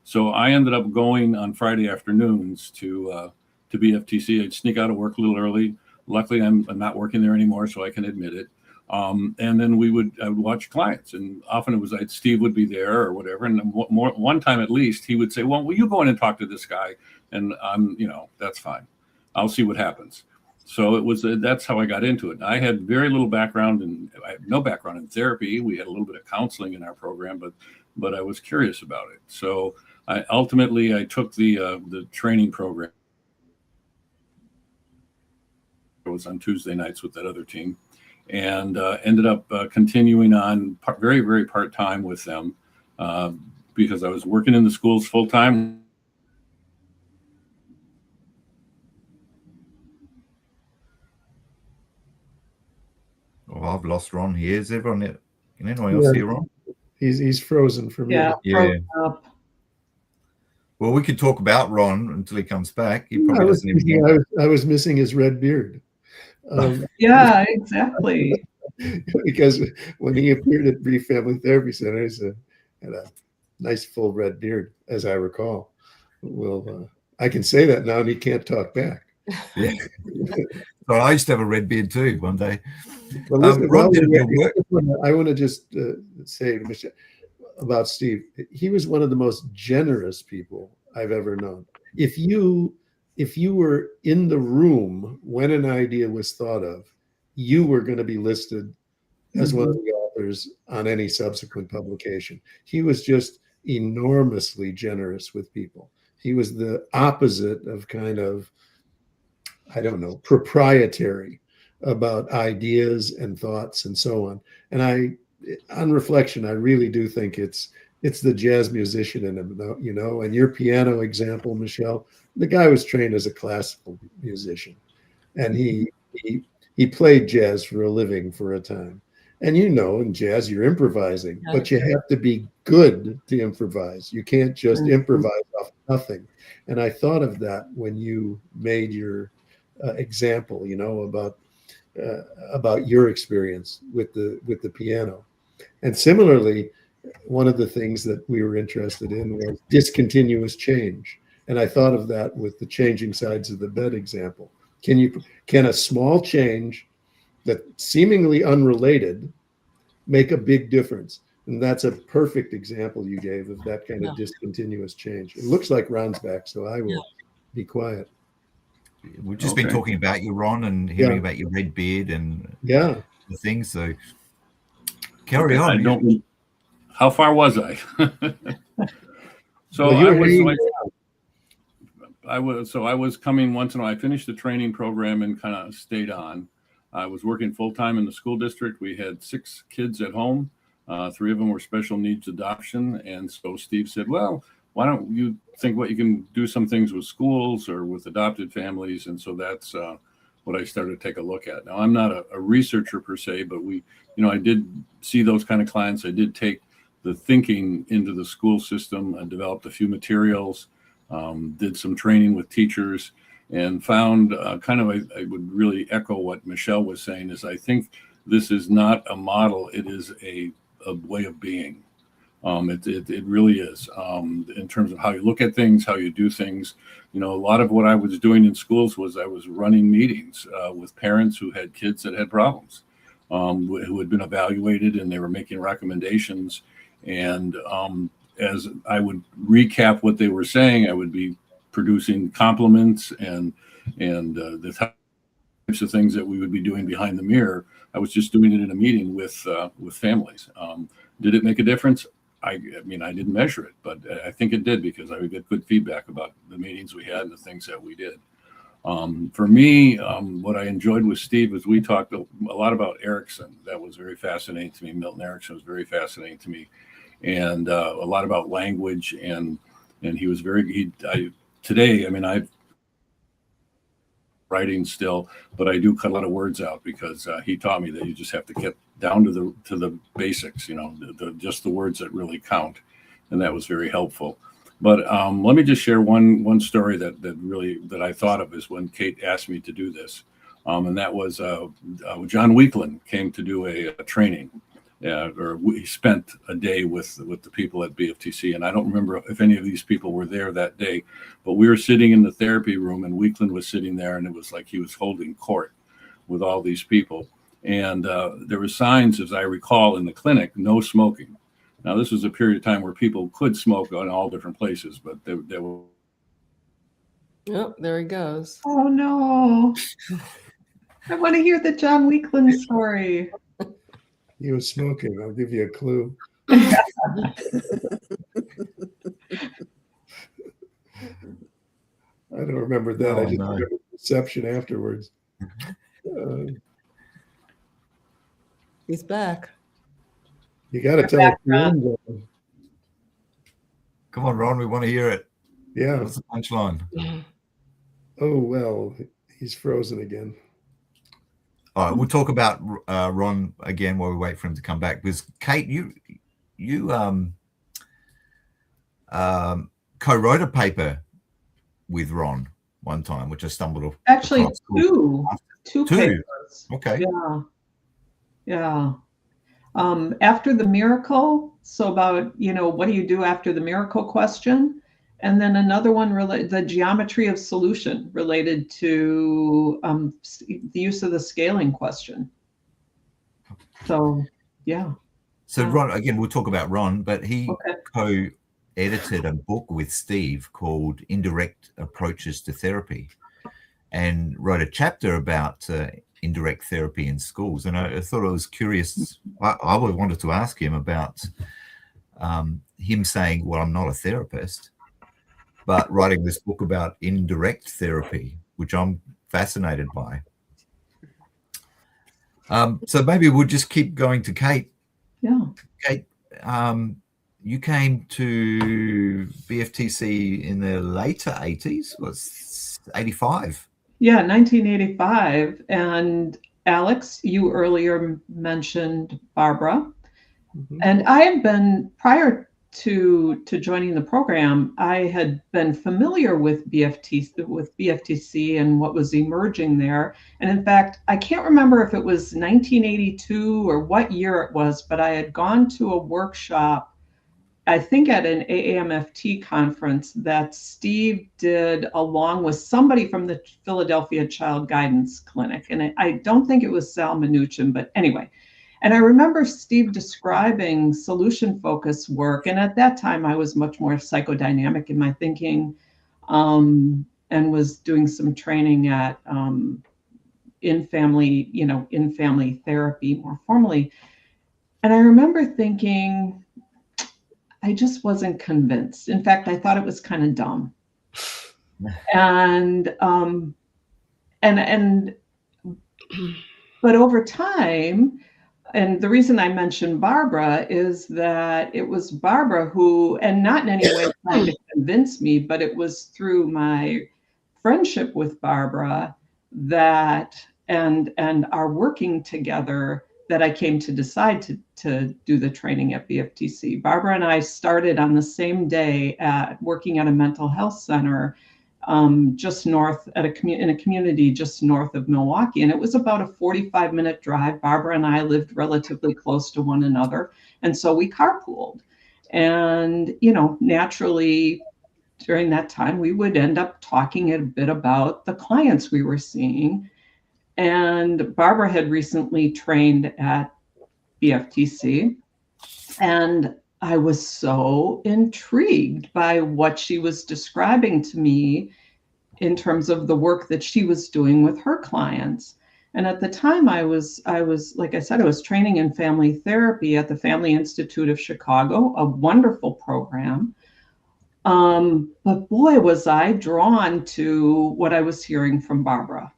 So I ended up going on Friday afternoons to BFTC. I'd sneak out of work a little early. Luckily, I'm not working there anymore, so I can admit it. And then I would watch clients, and often it was Steve would be there or whatever. And one time at least, he would say, well, will you go in and talk to this guy? And that's fine. I'll see what happens. So that's how I got into it. I had very little background, and I had no background in therapy. We had a little bit of counseling in our program, but I was curious about it. So I took the training program. It was on Tuesday nights with that other team, and ended up continuing on very, very part-time with them because I was working in the schools full-time. Oh, I've lost Ron here. Is everyone there? Can anyone else hear Ron? He's frozen for me. Yeah. Well, we could talk about Ron until he comes back. He probably doesn't even. I was missing his red beard. Yeah, exactly. Because when he appeared at Brief Family Therapy Center, he had a nice full red beard, as I recall. Well, I can say that now, and he can't talk back. Yeah. So I used to have a red beard too one day. Well, listen, I want to just say to Michelle about Steve. He was one of the most generous people I've ever known. If you were in the room when an idea was thought of, you were going to be listed as one of the authors on any subsequent publication. He was just enormously generous with people. He was the opposite of kind of, I don't know, proprietary about ideas and thoughts and so on. And on reflection, I really do think it's the jazz musician in him, and your piano example, Michelle, the guy was trained as a classical musician, and he played jazz for a living for a time. And in jazz, you're improvising, but you have to be good to improvise. You can't just improvise off nothing. And I thought of that when you made your example, about your experience with the piano. And similarly, one of the things that we were interested in was discontinuous change. And I thought of that with the changing sides of the bed example. Can a small change that seemingly unrelated make a big difference? And that's a perfect example you gave of that kind of discontinuous change. It looks like Ron's back, so I will be quiet. We've just been talking about you, Ron, and hearing about your red beard and the things. So carry on. How far was I? So I was coming once in a while. I finished the training program and kind of stayed on. I was working full-time in the school district. We had 6 kids at home. 3 of them were special needs adoption. And so Steve said, well, why don't you think what you can do some things with schools or with adopted families? And so that's what I started to take a look at. Now, I'm not a researcher per se, but I did see those kind of clients. I did take the thinking into the school system. I developed a few materials, did some training with teachers, and found I would really echo what Michelle was saying, is I think this is not a model. It is a way of being. It really is, in terms of how you look at things, how you do things. A lot of what I was doing in schools was I was running meetings with parents who had kids that had problems, who had been evaluated, and they were making recommendations. And as I would recap what they were saying, I would be producing compliments and the types of things that we would be doing behind the mirror. I was just doing it in a meeting with families. Did it make a difference? I didn't measure it, but I think it did, because I would get good feedback about the meetings we had and the things that we did. For me, what I enjoyed with Steve was we talked a lot about Erickson. That was very fascinating to me. Milton Erickson was very fascinating to me, and a lot about language. And he was today, I'm writing still, but I do cut a lot of words out, because he taught me that you just have to get down to the basics, just the words that really count. And that was very helpful. But let me just share one story that I thought of is when Kate asked me to do this. And that was John Weekland came to do a training. Or he spent a day with the people at BFTC. And I don't remember if any of these people were there that day, but we were sitting in the therapy room, and Weekland was sitting there, and it was like he was holding court with all these people. And there were signs, as I recall, in the clinic, no smoking. Now, this was a period of time where people could smoke on all different places, but there were. Oh, there he goes. Oh, no. I want to hear the John Weekland story. He was smoking. I'll give you a clue. I don't remember that. I just remember the reception afterwards. He's back. You got to tell back, it. Come on, Ron, we want to hear it. Yeah. What's the punchline? Oh, well, he's frozen again. All right, we'll talk about Ron again while we wait for him to come back. Because Kate, you co-wrote a paper with Ron one time, which I stumbled off. Actually, two papers. Okay. Yeah. After the miracle, so about what do you do after the miracle question, and then another one related the geometry of solution related to the use of the scaling question. So yeah. So Ron, again, we'll talk about Ron, but he co-edited a book with Steve called Indirect Approaches to Therapy, and wrote a chapter about indirect therapy in schools. And I thought I was curious. I wanted to ask him about him saying, well, I'm not a therapist, but writing this book about indirect therapy, which I'm fascinated by. So maybe we'll just keep going to Kate. Yeah. Kate, you came to BFTC in the later 80s, was 85? Yeah, 1985. And Alex, you earlier mentioned Barbara. Mm-hmm. And I had been, prior to joining the program, I had been familiar with BFTC and what was emerging there. And in fact, I can't remember if it was 1982 or what year it was, but I had gone to a workshop, I think at an AAMFT conference, that Steve did along with somebody from the Philadelphia Child Guidance Clinic. And I don't think it was Sal Minuchin, but anyway. And I remember Steve describing solution-focused work. And at that time, I was much more psychodynamic in my thinking, and was doing some training at in family therapy more formally. And I remember thinking, I just wasn't convinced. In fact, I thought it was kind of dumb. And But over time, and the reason I mentioned Barbara is that it was Barbara who, and not in any way trying to convince me, but it was through my friendship with Barbara that, and our working together, that I came to decide to do the training at BFTC. Barbara and I started on the same day at working at a mental health center just north in a community just north of Milwaukee. And it was about a 45-minute drive. Barbara and I lived relatively close to one another. And so we carpooled. And, naturally, during that time, we would end up talking a bit about the clients we were seeing. And Barbara had recently trained at BFTC. And I was so intrigued by what she was describing to me in terms of the work that she was doing with her clients. And at the time I was, like I said, I was training in family therapy at the Family Institute of Chicago, a wonderful program. But boy, was I drawn to what I was hearing from Barbara.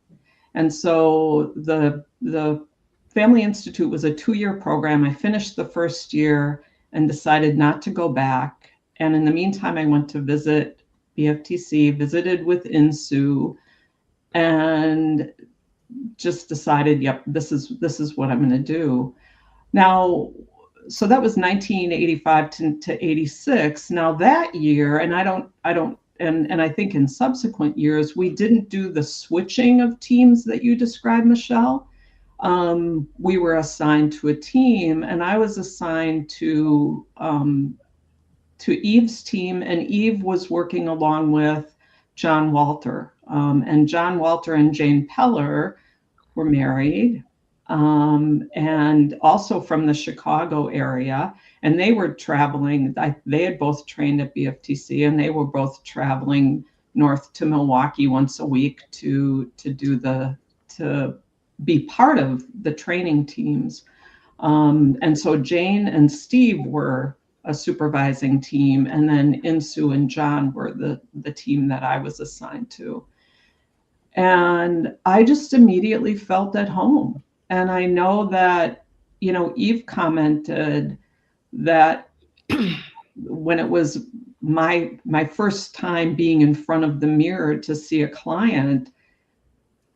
And so the Family Institute was a 2-year program. I finished the first year and decided not to go back. And in the meantime, I went to visit BFTC, visited with INSU, and just decided, yep, this is what I'm going to do. Now, so that was 1985 to 86. Now that year, and I think in subsequent years, we didn't do the switching of teams that you described, Michelle. We were assigned to a team, and I was assigned to Eve's team, and Eve was working along with John Walter. And John Walter and Jane Peller were married, and also from the Chicago area. And they were traveling. They had both trained at BFTC, and they were both traveling north to Milwaukee once a week to be part of the training teams. And so Jane and Steve were a supervising team, and then Insu and John were the team that I was assigned to. And I just immediately felt at home. And I know that, Eve commented that when it was my first time being in front of the mirror to see a client,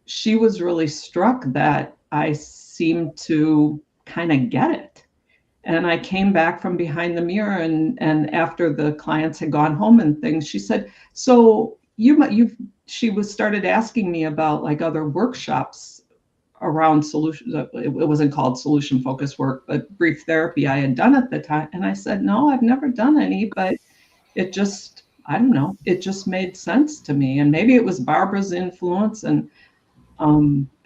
she was really struck that I seemed to kind of get it. And I came back from behind the mirror, and after the clients had gone home and things, she said, so she started asking me about like other workshops around solutions. It wasn't called solution focused work, but brief therapy I had done at the time. And I said, no, I've never done any, but it just, I don't know, it just made sense to me. And maybe it was Barbara's influence and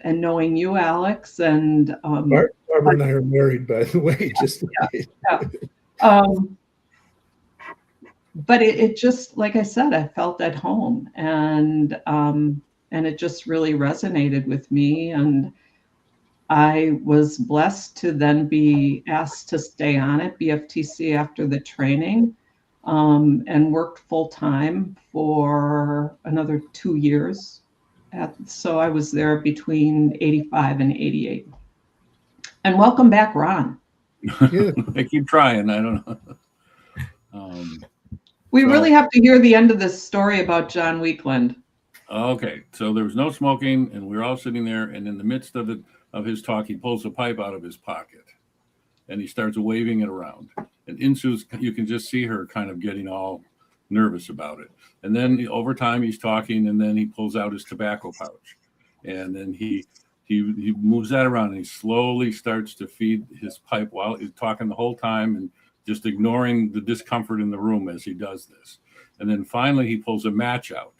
knowing you, Alex, and Barbara and I are married, by the way. Just but it just, like I said, I felt at home, and it just really resonated with me. And I was blessed to then be asked to stay on at BFTC after the training, and worked full time for another 2 years. So I was there between 85 and 88. And welcome back, Ron. Yeah. I keep trying. I don't know. We really have to hear the end of this story about John Weekland. Okay, so there was no smoking, and we were all sitting there, and in the midst of his talk, he pulls a pipe out of his pocket, and he starts waving it around. And Insu's, you can just see her kind of getting all nervous about it. And then over time, he's talking, and then he pulls out his tobacco pouch, and then he moves that around, and he slowly starts to feed his pipe while he's talking the whole time, and just ignoring the discomfort in the room as he does this. And then finally, he pulls a match out,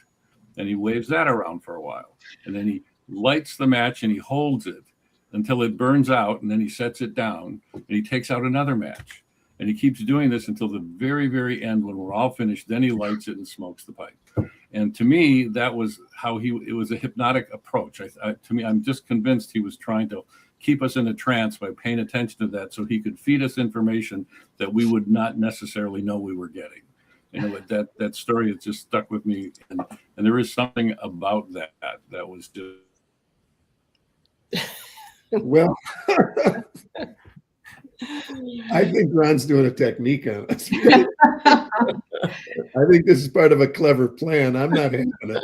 and he waves that around for a while. And then he lights the match, and he holds it until it burns out, and then he sets it down, and he takes out another match. And he keeps doing this until the very, very end when we're all finished. Then he lights it and smokes the pipe. And to me, that was how it was a hypnotic approach. To me, I'm just convinced he was trying to keep us in a trance by paying attention to that so he could feed us information that we would not necessarily know we were getting. That story has just stuck with me. And there is something about that was just... Well, I think Ron's doing a technique on us. I think this is part of a clever plan. I'm not having it.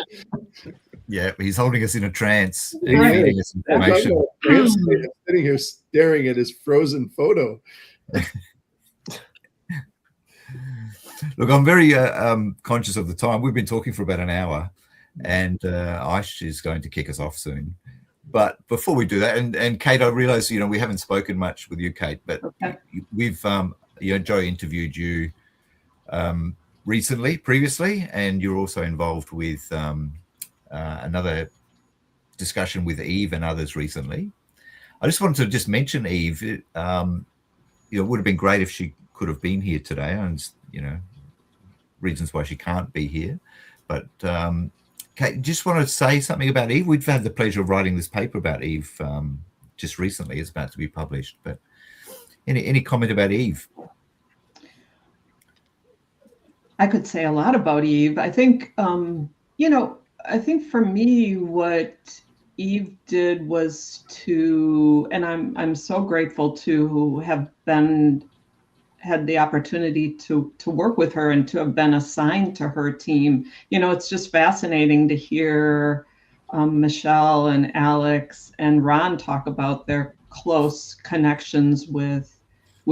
Yeah, he's holding us in a trance and He feeding is. us I'm talking information. about translating. I'm sitting here staring at his frozen photo. Look, I'm very conscious of the time. We've been talking for about an hour, and Aish is going to kick us off soon. But before we do that, and Kate, I realize, we haven't spoken much with you, Kate, but Okay. we've, Joe interviewed you previously, and you're also involved with another discussion with Eve and others recently. I just wanted to just mention Eve. It would have been great if she could have been here today, and reasons why she can't be here. But Kate, just want to say something about Eve. We've had the pleasure of writing this paper about Eve just recently. It's about to be published. But any comment about Eve? I could say a lot about Eve. I think, I think for me, what Eve did was and I'm so grateful to have had the opportunity to work with her and to have been assigned to her team. It's just fascinating to hear Michelle and Alex and Ron talk about their close connections with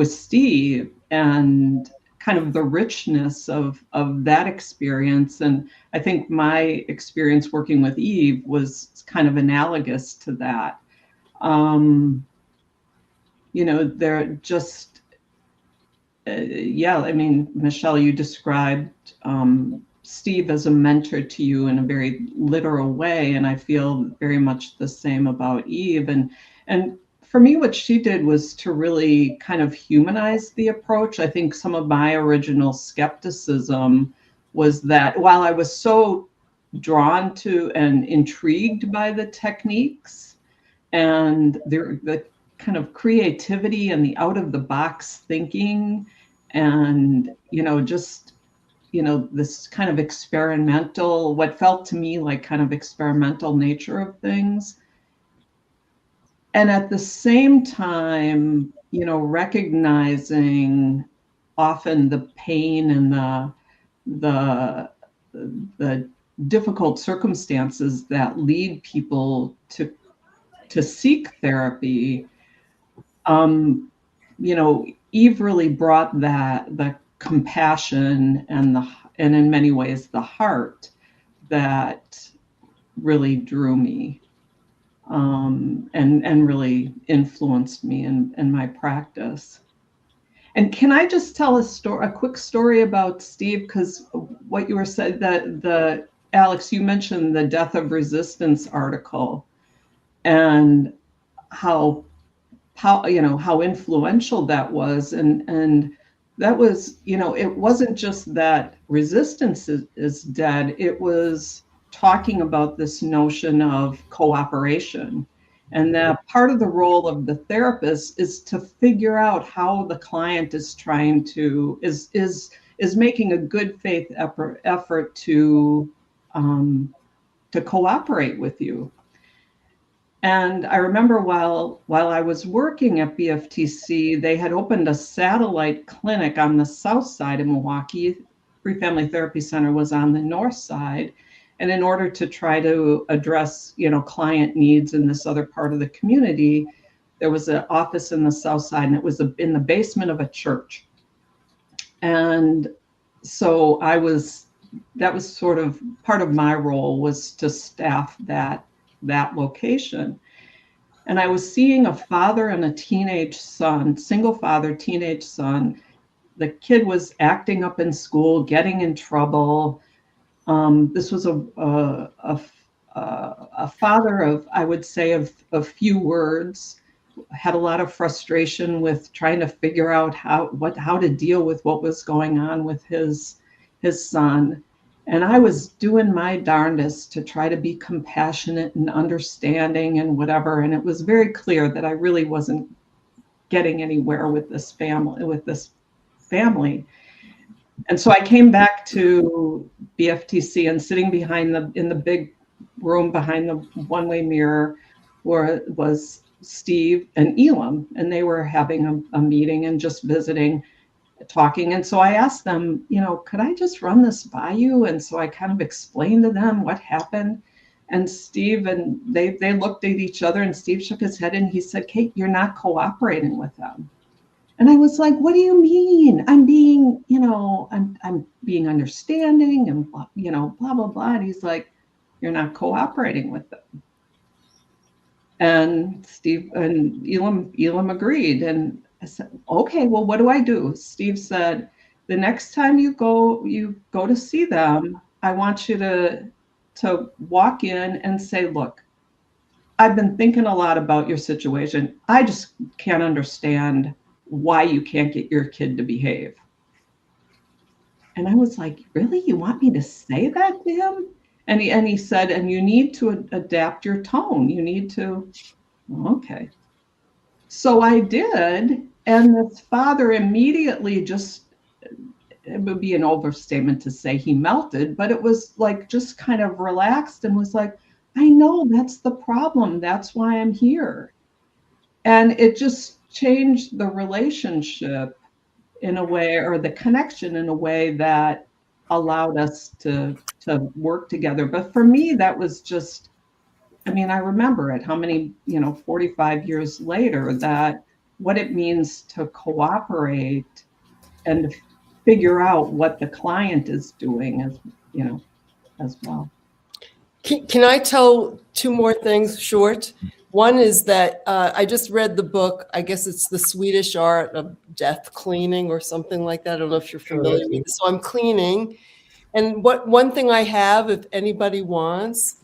Steve and kind of the richness of that experience. And I think my experience working with Eve was kind of analogous to that. They're just, Michelle, you described Steve as a mentor to you in a very literal way, and I feel very much the same about Eve. And for me, what she did was to really kind of humanize the approach. I think some of my original skepticism was that while I was so drawn to and intrigued by the techniques and the kind of creativity and the out-of-the-box thinking and, this kind of experimental, what felt to me like kind of experimental nature of things. And at the same time, recognizing often the pain and the difficult circumstances that lead people to seek therapy. Eve really brought the compassion and in many ways the heart that really drew me. And really influenced me in my practice. And can I just tell a quick story about Steve? Because what you were saying, Alex, you mentioned the Death of Resistance article and how influential that was, and that was, it wasn't just that resistance is dead. It was talking about this notion of cooperation, and that part of the role of the therapist is to figure out how the client is trying to is making a good faith effort to cooperate with you. And I remember while I was working at BFTC, they had opened a satellite clinic on the south side of Milwaukee. Free Family Therapy Center was on the north side. And in order to try to address, client needs in this other part of the community, there was an office in the south side, and it was in the basement of a church. And so that was sort of part of my role, was to staff that location. And I was seeing a father and a teenage son, single father, teenage son. The kid was acting up in school, getting in trouble. This was a father of, I would say, of few words, had a lot of frustration with trying to figure out how to deal with what was going on with his son. And I was doing my darndest to try to be compassionate and understanding and whatever. And it was very clear that I really wasn't getting anywhere with this family. And so I came back to BFTC, and sitting in the big room behind the one-way mirror was Steve and Elam, and they were having a meeting and just visiting, talking. And so I asked them, could I just run this by you? And so I kind of explained to them what happened. And Steve and they looked at each other, and Steve shook his head and he said, Kate, you're not cooperating with them. And I was like, what do you mean? I'm being, I'm being understanding and, blah, blah, blah. And he's like, you're not cooperating with them. And Steve and Elam agreed. And I said, okay, well, what do I do? Steve said, the next time you go to see them, I want you to walk in and say, look, I've been thinking a lot about your situation. I just can't understand why you can't get your kid to behave. And I was like, really? You want me to say that to him? And he said, and you need to adapt your tone. You need to, okay. So I did. And this father immediately just, it would be an overstatement to say he melted, but it was like just kind of relaxed and was like, I know that's the problem. That's why I'm here. And it just changed the relationship in a way, or the connection in a way that allowed us to work together. But for me, that was just, I remember it, how many, 45 years later, that what it means to cooperate and figure out what the client is doing as well. Can I tell two more things short? One is that I just read the book. I guess it's The Swedish Art of Death Cleaning or something like that. I don't know if you're familiar with it. So I'm cleaning. And one thing I have, if anybody wants,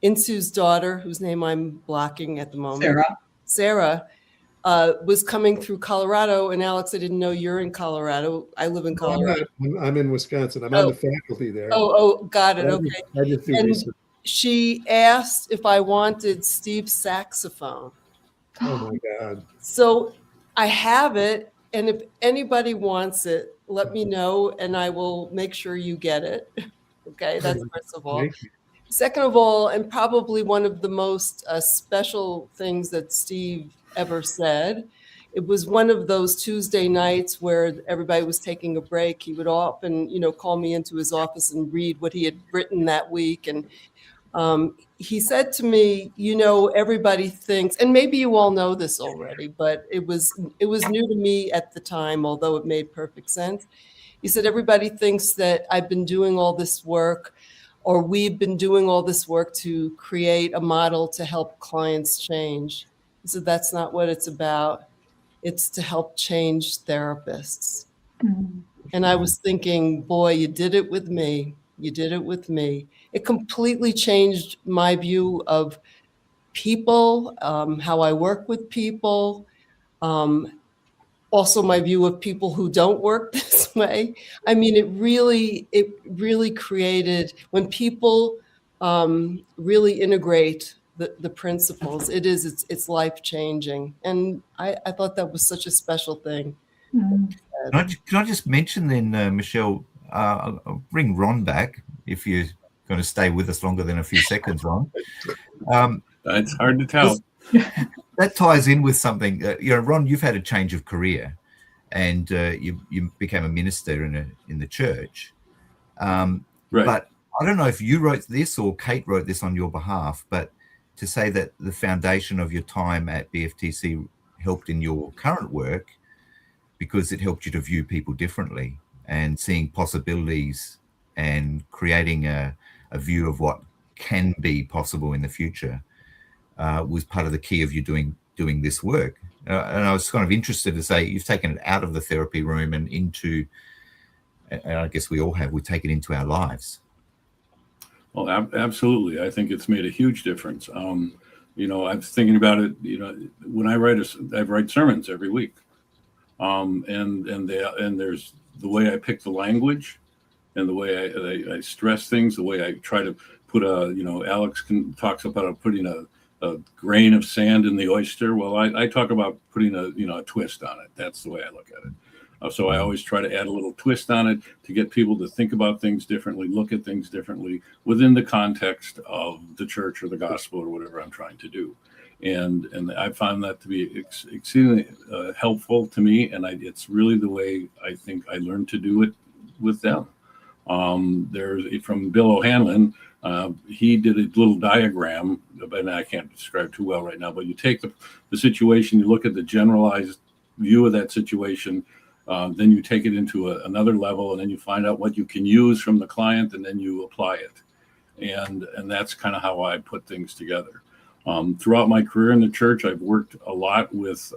Insu's daughter, whose name I'm blocking at the moment, Sarah, was coming through Colorado. And Alex, I didn't know you're in Colorado. I live in Colorado. I'm in Wisconsin. I'm on the faculty there. Oh, got it. Okay. I just do research. She asked if I wanted Steve's saxophone. Oh my God. So I have it. And if anybody wants it, let me know and I will make sure you get it. Okay, that's first of all. Second of all, and probably one of the most special things that Steve ever said, it was one of those Tuesday nights where everybody was taking a break. He would often, call me into his office and read what he had written that week. And he said to me, everybody thinks, and maybe you all know this already, but it was new to me at the time, although it made perfect sense. He said, everybody thinks that I've been doing all this work, or we've been doing all this work to create a model to help clients change. He said, that's not what it's about. It's to help change therapists. Mm-hmm. And I was thinking, boy, you did it with me. You did it with me. It completely changed my view of people, how I work with people, also my view of people who don't work this way. It really created, when people really integrate the principles, it's life-changing. And I thought that was such a special thing. Mm-hmm. Can I just mention then, Michelle, I'll bring Ron back if you're going to stay with us longer than a few seconds, Ron. It's hard to tell. That ties in with something. Ron, you've had a change of career, and you became a minister in the church. Right. But I don't know if you wrote this or Kate wrote this on your behalf, but to say that the foundation of your time at BFTC helped in your current work because it helped you to view people differently and seeing possibilities and creating a view of what can be possible in the future was part of the key of you doing this work. And I was kind of interested to say you've taken it out of the therapy room and into, and I guess we all have, we take it into our lives. Well, absolutely. I think it's made a huge difference. I'm thinking about it, when I write sermons every week. And there's the way I pick the language and the way I stress things, the way I try to put Alex talks about putting a grain of sand in the oyster. Well, I talk about putting a twist on it. That's the way I look at it. So I always try to add a little twist on it to get people to think about things differently, look at things differently within the context of the church or the gospel or whatever I'm trying to do. And I found that to be exceedingly helpful to me, and it's really the way I think I learned to do it with them. There's from Bill O'Hanlon. He did a little diagram, and I can't describe too well right now, but you take the situation, you look at the generalized view of that situation, then you take it into another level, and then you find out what you can use from the client, and then you apply it. And that's kind of how I put things together. Throughout my career in the church, I've worked a lot with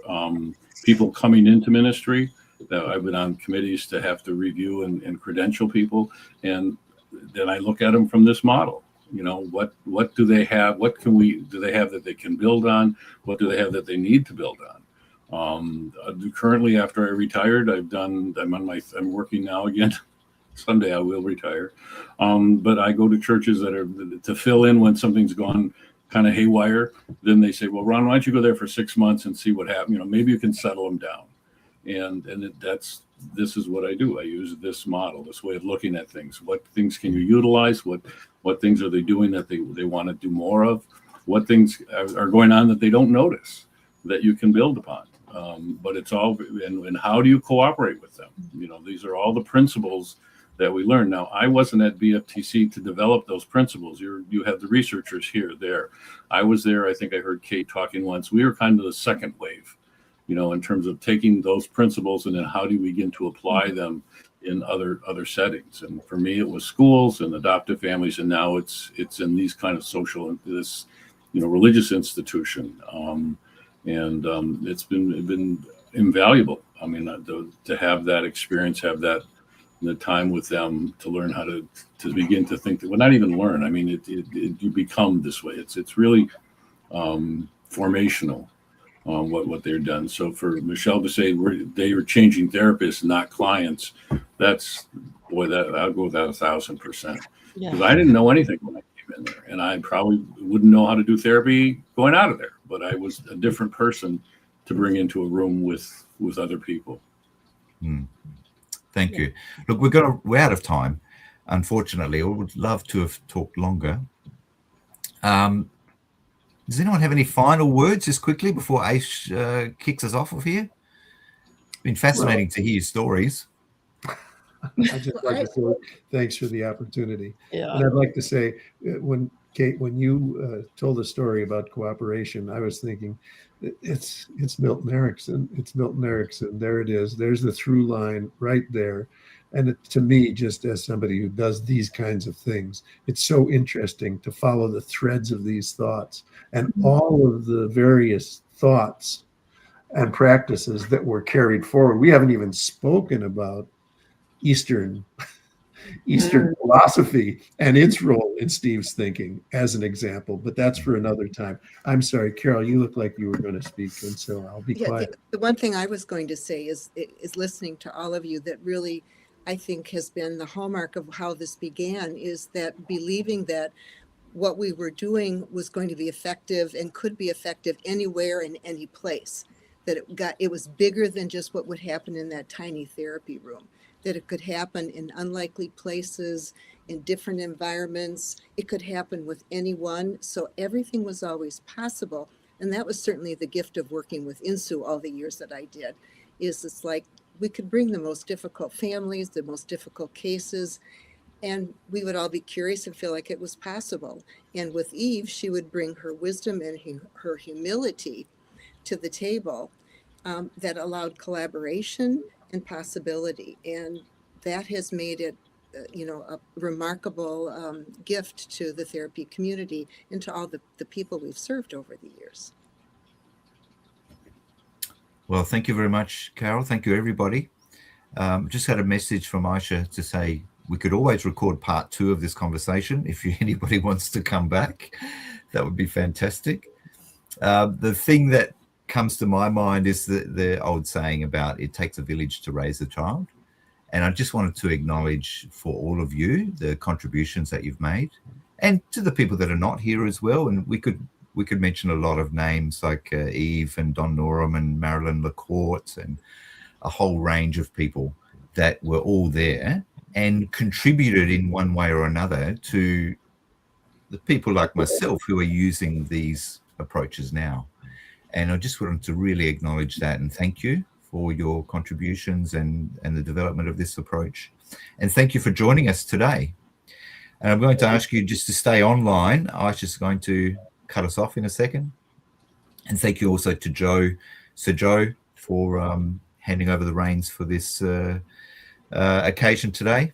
people coming into ministry. I've been on committees to have to review and credential people, and then I look at them from this model. You know, what do they have? What do they have that they can build on? What do they have that they need to build on? Currently, after I retired, I'm working now again. Someday I will retire, but I go to churches that are to fill in when something's gone kind of haywire. Then they say, well, Ron, why don't you go there for 6 months and see what happens? You know, maybe you can settle them down. This is what I do. I use this model, this way of looking at things. What things can you utilize? What things are they doing that they want to do more of? What things are going on that they don't notice that you can build upon? But it's all, and how do you cooperate with them? You know, these are all the principles that we learn. Now, I wasn't at BFTC to develop those principles. You have the researchers here, there. I was there. I think I heard Kate talking once. We were kind of the second wave, you know, in terms of taking those principles and then how do you begin to apply them in other settings. And for me, it was schools and adoptive families, and now it's in these kind of social, this, you know, religious institution. It's been invaluable. I mean, to have that experience, have that the time with them to learn how to begin to think that, well, not even learn. I mean, you become this way. It's really formational what they're done. So for Michelle to say they are changing therapists, not clients, that I'll go with that 1,000%. Because I didn't know anything when I came in there, and I probably wouldn't know how to do therapy going out of there. But I was a different person to bring into a room with other people. Thank you. Look, we're out of time, unfortunately. I would love to have talked longer. Does anyone have any final words just quickly before Ace kicks us off of here? It's been fascinating to hear your stories. I'd just like to say thanks for the opportunity. Yeah. And I'd like to say, Kate, when you told the story about cooperation, I was thinking, it's Milton Erickson. It's Milton Erickson. There it is. There's the through line right there. And to me, just as somebody who does these kinds of things, it's so interesting to follow the threads of these thoughts and all of the various thoughts and practices that were carried forward. We haven't even spoken about Eastern philosophy and its role in Steve's thinking as an example, but that's for another time. I'm sorry, Carol, you look like you were going to speak, and so I'll be quiet. The one thing I was going to say is listening to all of you, that really, I think, has been the hallmark of how this began, is that believing that what we were doing was going to be effective and could be effective anywhere in any place, that it was bigger than just what would happen in that tiny therapy room, that it could happen in unlikely places, in different environments. It could happen with anyone. So everything was always possible. And that was certainly the gift of working with INSU all the years that I did, is it's like we could bring the most difficult families, the most difficult cases, and we would all be curious and feel like it was possible. And with Eve, she would bring her wisdom and her humility to the table that allowed collaboration and possibility. And that has made it, a remarkable gift to the therapy community and to all the people we've served over the years. Well, thank you very much, Carol. Thank you, everybody. Just had a message from Aisha to say we could always record part 2 of this conversation if anybody wants to come back. That would be fantastic. The thing that comes to my mind is the old saying about it takes a village to raise a child. And I just wanted to acknowledge for all of you the contributions that you've made, and to the people that are not here as well. And we could mention a lot of names like Eve and Don Norum and Marilyn LaCourte and a whole range of people that were all there and contributed in one way or another to the people like myself who are using these approaches now. And I just wanted to really acknowledge that and thank you for your contributions and the development of this approach. And thank you for joining us today. And I'm going to ask you just to stay online. Aisha's going to cut us off in a second. And thank you also to Sir Joe, for handing over the reins for this occasion today.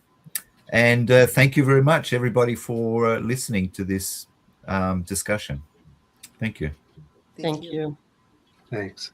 And thank you very much, everybody, for listening to this discussion. Thank you. Thank you. Thanks.